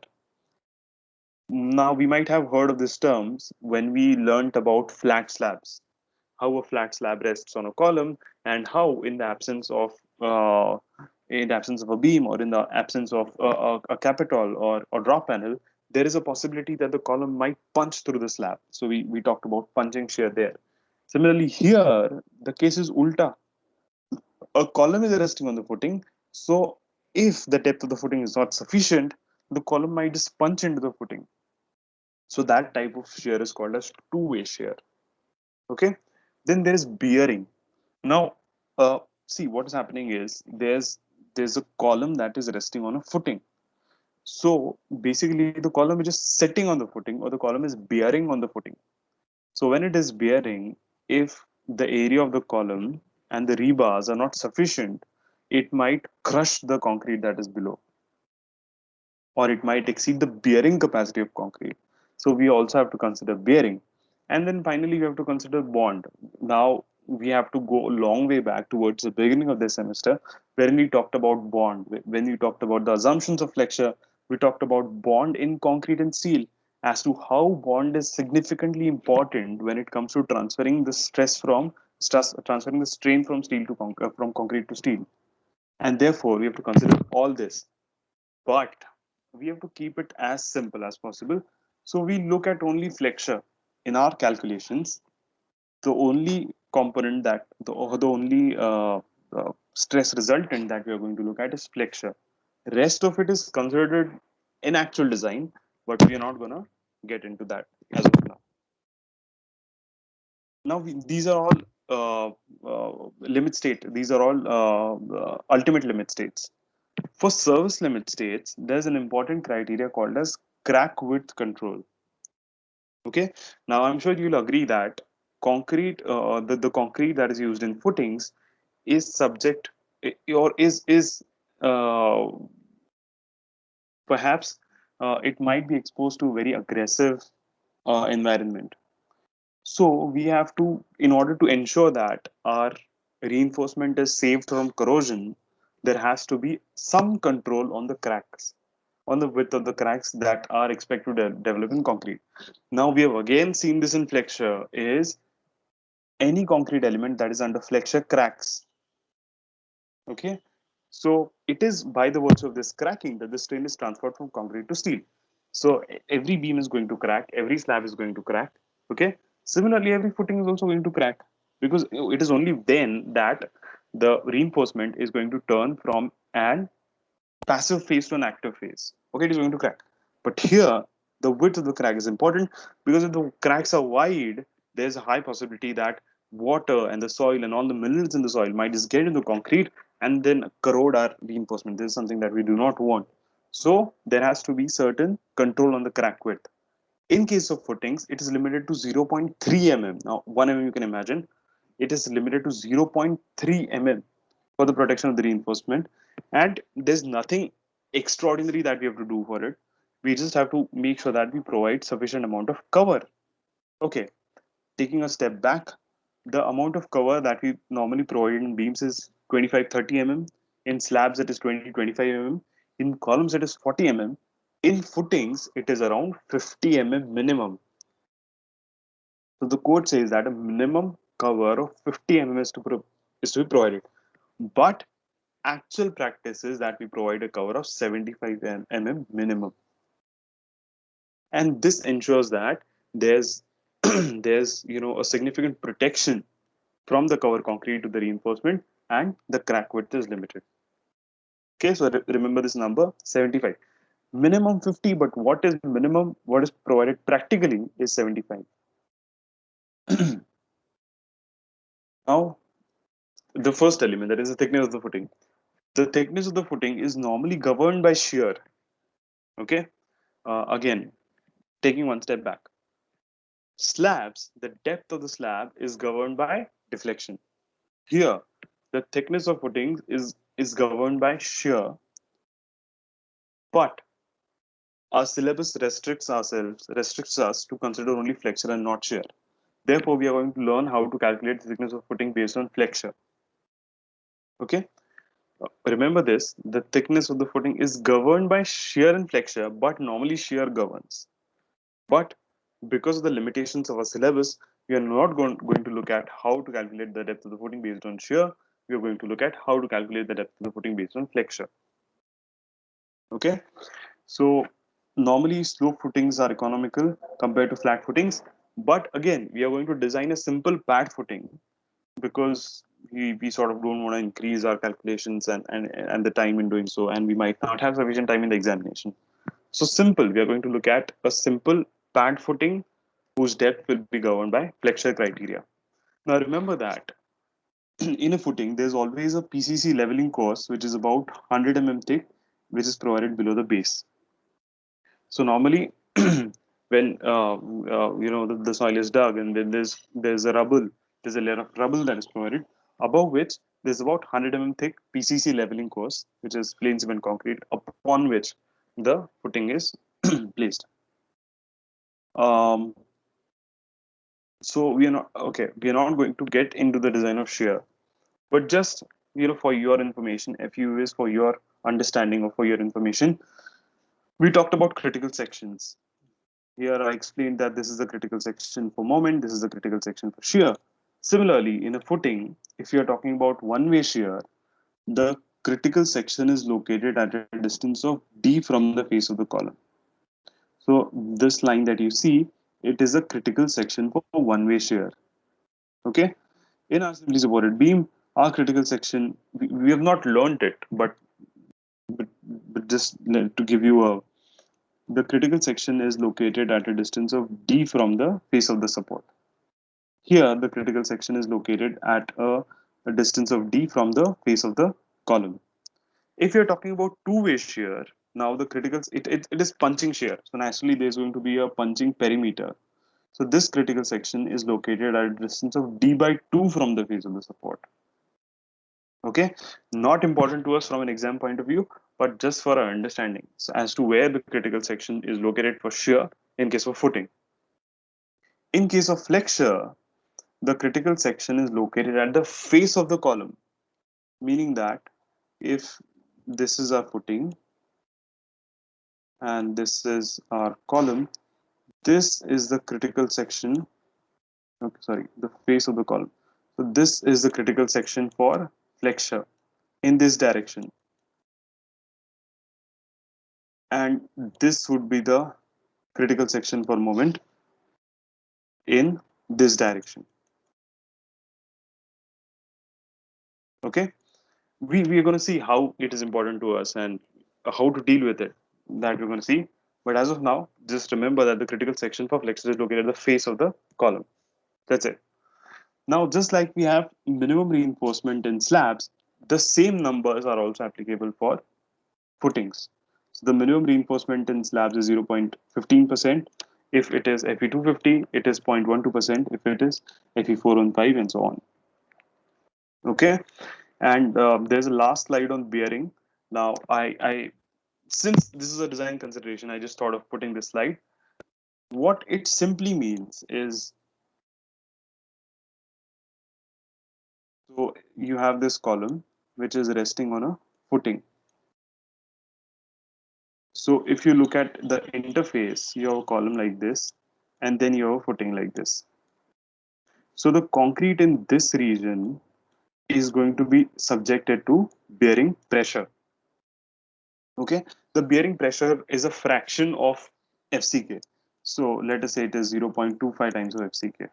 Now we might have heard of these terms when we learnt about flat slabs, how a flat slab rests on a column, and how uh, in the absence of a beam or in the absence of a capital or drop panel, there is a possibility that the column might punch through the slab. So we talked about punching shear there. Similarly, here the case is ulta. A column is resting on the footing, so if the depth of the footing is not sufficient, the column might just punch into the footing. So that type of shear is called as two-way shear. Okay, then there is bearing. Now, see what is happening is there's a column that is resting on a footing. So basically, the column is just sitting on the footing, or the column is bearing on the footing. So when it is bearing, if the area of the column and the rebars are not sufficient, it might crush the concrete that is below, or it might exceed the bearing capacity of concrete. So we also have to consider bearing. And then finally, we have to consider bond. Now, we have to go a long way back towards the beginning of this semester, wherein we talked about bond. When we talked about the assumptions of flexure, we talked about bond in concrete and steel as to how bond is significantly important when it comes to transferring the transferring the strain from from concrete to steel. And therefore, we have to consider all this, but we have to keep it as simple as possible. So we look at only flexure in our calculations. The only component the only stress resultant that we are going to look at is flexure. Rest of it is considered in actual design, but we are not going to get into that as of now. Now these are all limit state. These are all ultimate limit states. For service limit states, there's an important criteria called as crack width control. Okay, now I'm sure you'll agree that the concrete that is used in footings is subject or is uh, perhaps it might be exposed to very aggressive environment. So we have to, in order to ensure that our reinforcement is saved from corrosion, there has to be some control on the cracks, on the width of the cracks that are expected to develop in concrete. Now we have again seen this in flexure is any concrete element that is under flexure cracks. Okay, so it is by the virtue of this cracking that the strain is transferred from concrete to steel. So every beam is going to crack, every slab is going to crack. Okay, similarly, every footing is also going to crack because it is only then that the reinforcement is going to turn from an passive phase to an active phase. Okay, it is going to crack. But here, the width of the crack is important because if the cracks are wide, there's a high possibility that water and the soil and all the minerals in the soil might just get into concrete and then corrode our reinforcement. This is something that we do not want. So there has to be certain control on the crack width. In case of footings, it is limited to 0.3 mm. Now, 1 mm you can imagine. It is limited to 0.3 mm for the protection of the reinforcement. And there's nothing extraordinary that we have to do for it. We just have to make sure that we provide sufficient amount of cover. Okay, taking a step back, the amount of cover that we normally provide in beams is 25-30 mm. In slabs, it is 20-25 mm. In columns, it is 40 mm. In footings, it is around 50 mm minimum. So the code says that a minimum cover of 50 mm is to be provided. But actual practice is that we provide a cover of 75 mm minimum. And this ensures that there's there's a significant protection from the cover concrete to the reinforcement, and the crack width is limited. Okay, so remember this number 75. Minimum 50, but what is minimum? What is provided practically is 75. Now, the first element, that is the thickness of the footing. The thickness of the footing is normally governed by shear. Okay, again, taking one step back. Slabs, the depth of the slab is governed by deflection. Here, the thickness of footings is governed by shear, but our syllabus restricts us to consider only flexure and not shear. Therefore, we are going to learn how to calculate the thickness of footing based on flexure. Okay. Remember this: the thickness of the footing is governed by shear and flexure, but normally shear governs. But because of the limitations of our syllabus, we are not going to look at how to calculate the depth of the footing based on shear. We are going to look at how to calculate the depth of the footing based on flexure. Okay. So normally slope footings are economical compared to flat footings. But again, we are going to design a simple pad footing because we sort of don't want to increase our calculations and the time in doing so, and we might not have sufficient time in the examination. So simple, we are going to look at a simple pad footing whose depth will be governed by flexure criteria. Now remember that in a footing, there's always a PCC leveling course which is about 100 mm thick, which is provided below the base. So normally, when the soil is dug and then there's a rubble, there's a layer of rubble that is provided, above which there's about 100 mm thick PCC leveling course, which is plain cement concrete, upon which the footing is placed. Um, so we are not okay. We are not going to get into the design of shear, but just for your information, FU is for your understanding or for your information. We talked about critical sections. Here I explained that this is the critical section for moment, this is the critical section for shear. Similarly, in a footing, if you are talking about one-way shear, the critical section is located at a distance of D from the face of the column. So this line that you see, it is a critical section for one-way shear. Okay. In our simply supported beam, our critical section, we have not learned it, but, but just to give you the critical section is located at a distance of D from the face of the support. Here, the critical section is located at a distance of D from the face of the column. If you're talking about two-way shear, now the critical, it is punching shear. So naturally, there's going to be a punching perimeter. So this critical section is located at a distance of D by 2 from the face of the support. Okay, not important to us from an exam point of view, but just for our understanding so as to where the critical section is located for shear in case of footing. In case of flexure, the critical section is located at the face of the column, meaning that if this is our footing and this is our column, this is the critical section. Okay, sorry, the face of the column. So this is the critical section for flexure in this direction, and this would be the critical section for moment in this direction. Okay, we are going to see how it is important to us and how to deal with it, that we're going to see. But as of now, just remember that the critical section for flexure is located at the face of the column. That's it. Now, just like we have minimum reinforcement in slabs, the same numbers are also applicable for footings. So the minimum reinforcement in slabs is 0.15%. If it is Fe250, it is 0.12%. If it is Fe415, and so on. Okay, and there's a last slide on bearing. Now, I since this is a design consideration, I just thought of putting this slide. What it simply means is, so you have this column which is resting on a footing. So if you look at the interface, you have a column like this, and then you have a footing like this. So the concrete in this region is going to be subjected to bearing pressure. Okay, the bearing pressure is a fraction of FCK. So let us say it is 0.25 times of FCK.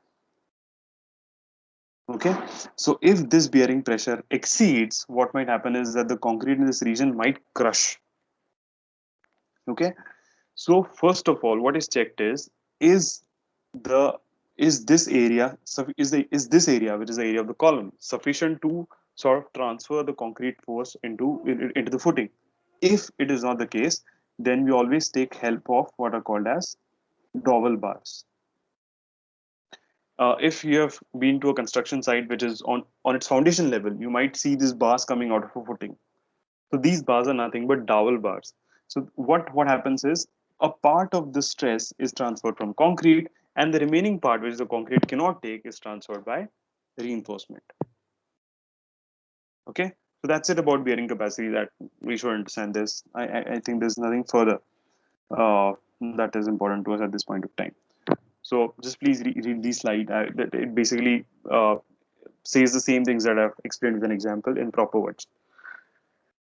Okay, so if this bearing pressure exceeds, what might happen is that the concrete in this region might crush. Okay, so first of all, what is checked is the is this area is this area, which is the area of the column, sufficient to sort of transfer the concrete force into the footing. If it is not the case, then we always take help of what are called as dowel bars. If you have been to a construction site which is on its foundation level, you might see these bars coming out of a footing. So these bars are nothing but dowel bars. So what happens is a part of the stress is transferred from concrete, and the remaining part, which the concrete cannot take, is transferred by reinforcement. Okay, so that's it about bearing capacity. That we should understand this. I think there's nothing further that is important to us at this point of time. So just please read the slide. It basically says the same things that I've explained with an example in proper words.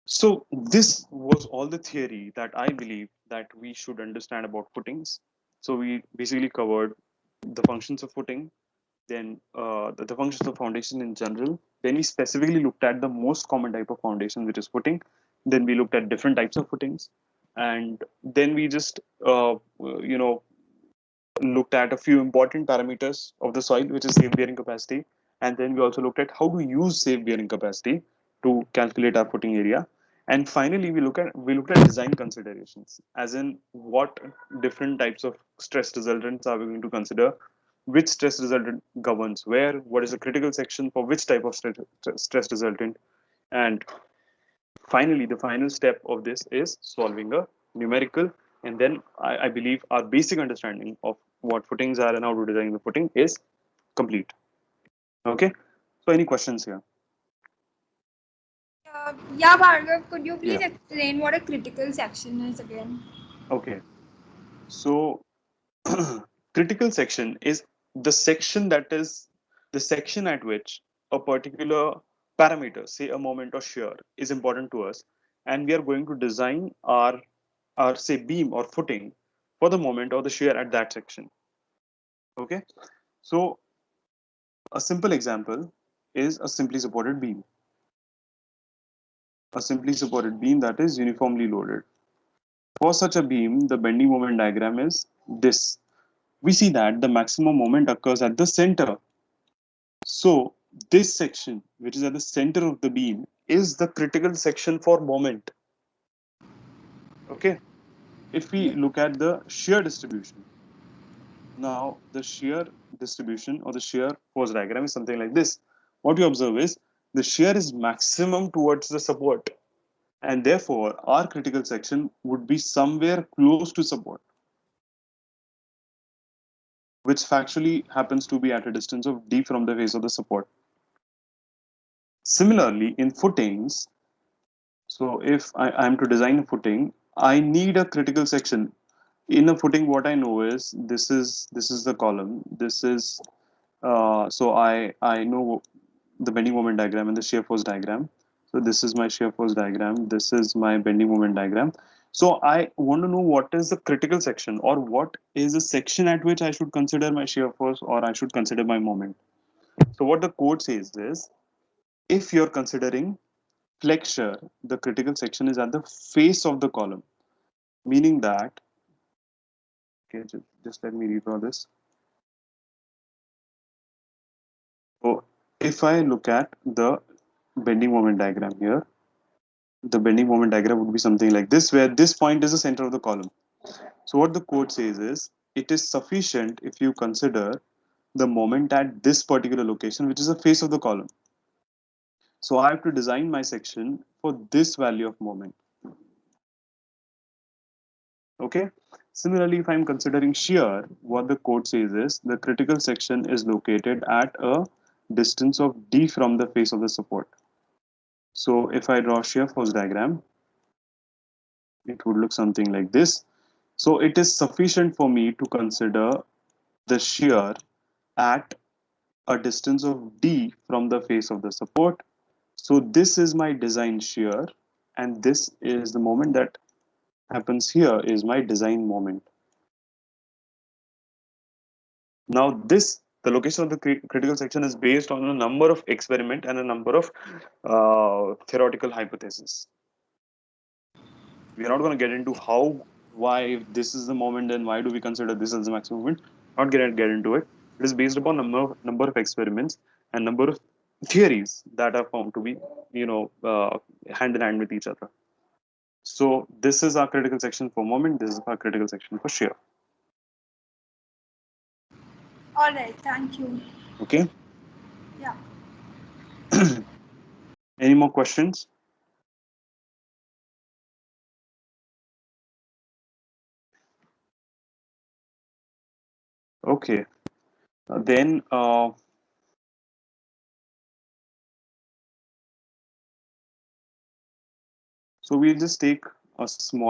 So this was all the theory that I believe that we should understand about footings. So we basically covered the functions of footing, then the functions of foundation in general. Then we specifically looked at the most common type of foundation, which is footing. Then we looked at different types of footings, and then we just looked at a few important parameters of the soil, which is safe bearing capacity, and then we also looked at how to use safe bearing capacity to calculate our footing area. And finally, we looked at design considerations, as in what different types of stress resultants are we going to consider, which stress resultant governs where, what is the critical section for which type of stress resultant, and finally, the final step of this is solving a numerical. And then I believe our basic understanding of what footings are and how to design the footing is complete. Okay. So any questions here? Yeah, Bhargav, could you please Yeah. explain what a critical section is again? Okay. So critical section is the section at which a particular parameter, say a moment or shear, is important to us, and we are going to design our say beam or footing for the moment or the shear at that section. Okay, so a simple example is a simply supported beam, that is uniformly loaded. For such a beam, the bending moment diagram is this. We see that the maximum moment occurs at the center. So this section, which is at the center of the beam, is the critical section for moment. Okay, if we Yeah. look at the shear distribution, now the shear distribution or the shear force diagram is something like this. What you observe is the shear is maximum towards the support, and therefore our critical section would be somewhere close to support, which factually happens to be at a distance of d from the face of the support. Similarly, in footings, so if I am to design a footing, I need a critical section. In a footing, what I know is this is the column. This is so I know the bending moment diagram and the shear force diagram. So this is my shear force diagram. This is my bending moment diagram. So I want to know what is the critical section, or what is the section at which I should consider my shear force, or I should consider my moment. So what the code says is, if you're considering flexure, the critical section is at the face of the column, meaning that, okay, just let me redraw this. So if I look at the bending moment diagram here, the bending moment diagram would be something like this, where this point is the center of the column. So what the code says is, it is sufficient if you consider the moment at this particular location, which is the face of the column. So I have to design my section for this value of moment. Okay. Similarly, if I'm considering shear, what the code says is the critical section is located at a distance of d from the face of the support. So if I draw shear force diagram, it would look something like this. So it is sufficient for me to consider the shear at a distance of d from the face of the support. So this is my design shear, and this is the moment that happens here is my design moment. Now this, the location of the critical section is based on a number of experiment and a number of theoretical hypotheses. We are not going to get into how, why, if this is the moment, then why do we consider this as the maximum moment? Not get into it. It is based upon number of experiments and number of theories that are found to be, hand in hand with each other. So this is our critical section for moment. This is our critical section for shear. All right, thank you. Okay. Yeah. Any more questions? Okay. Then so we'll just take a small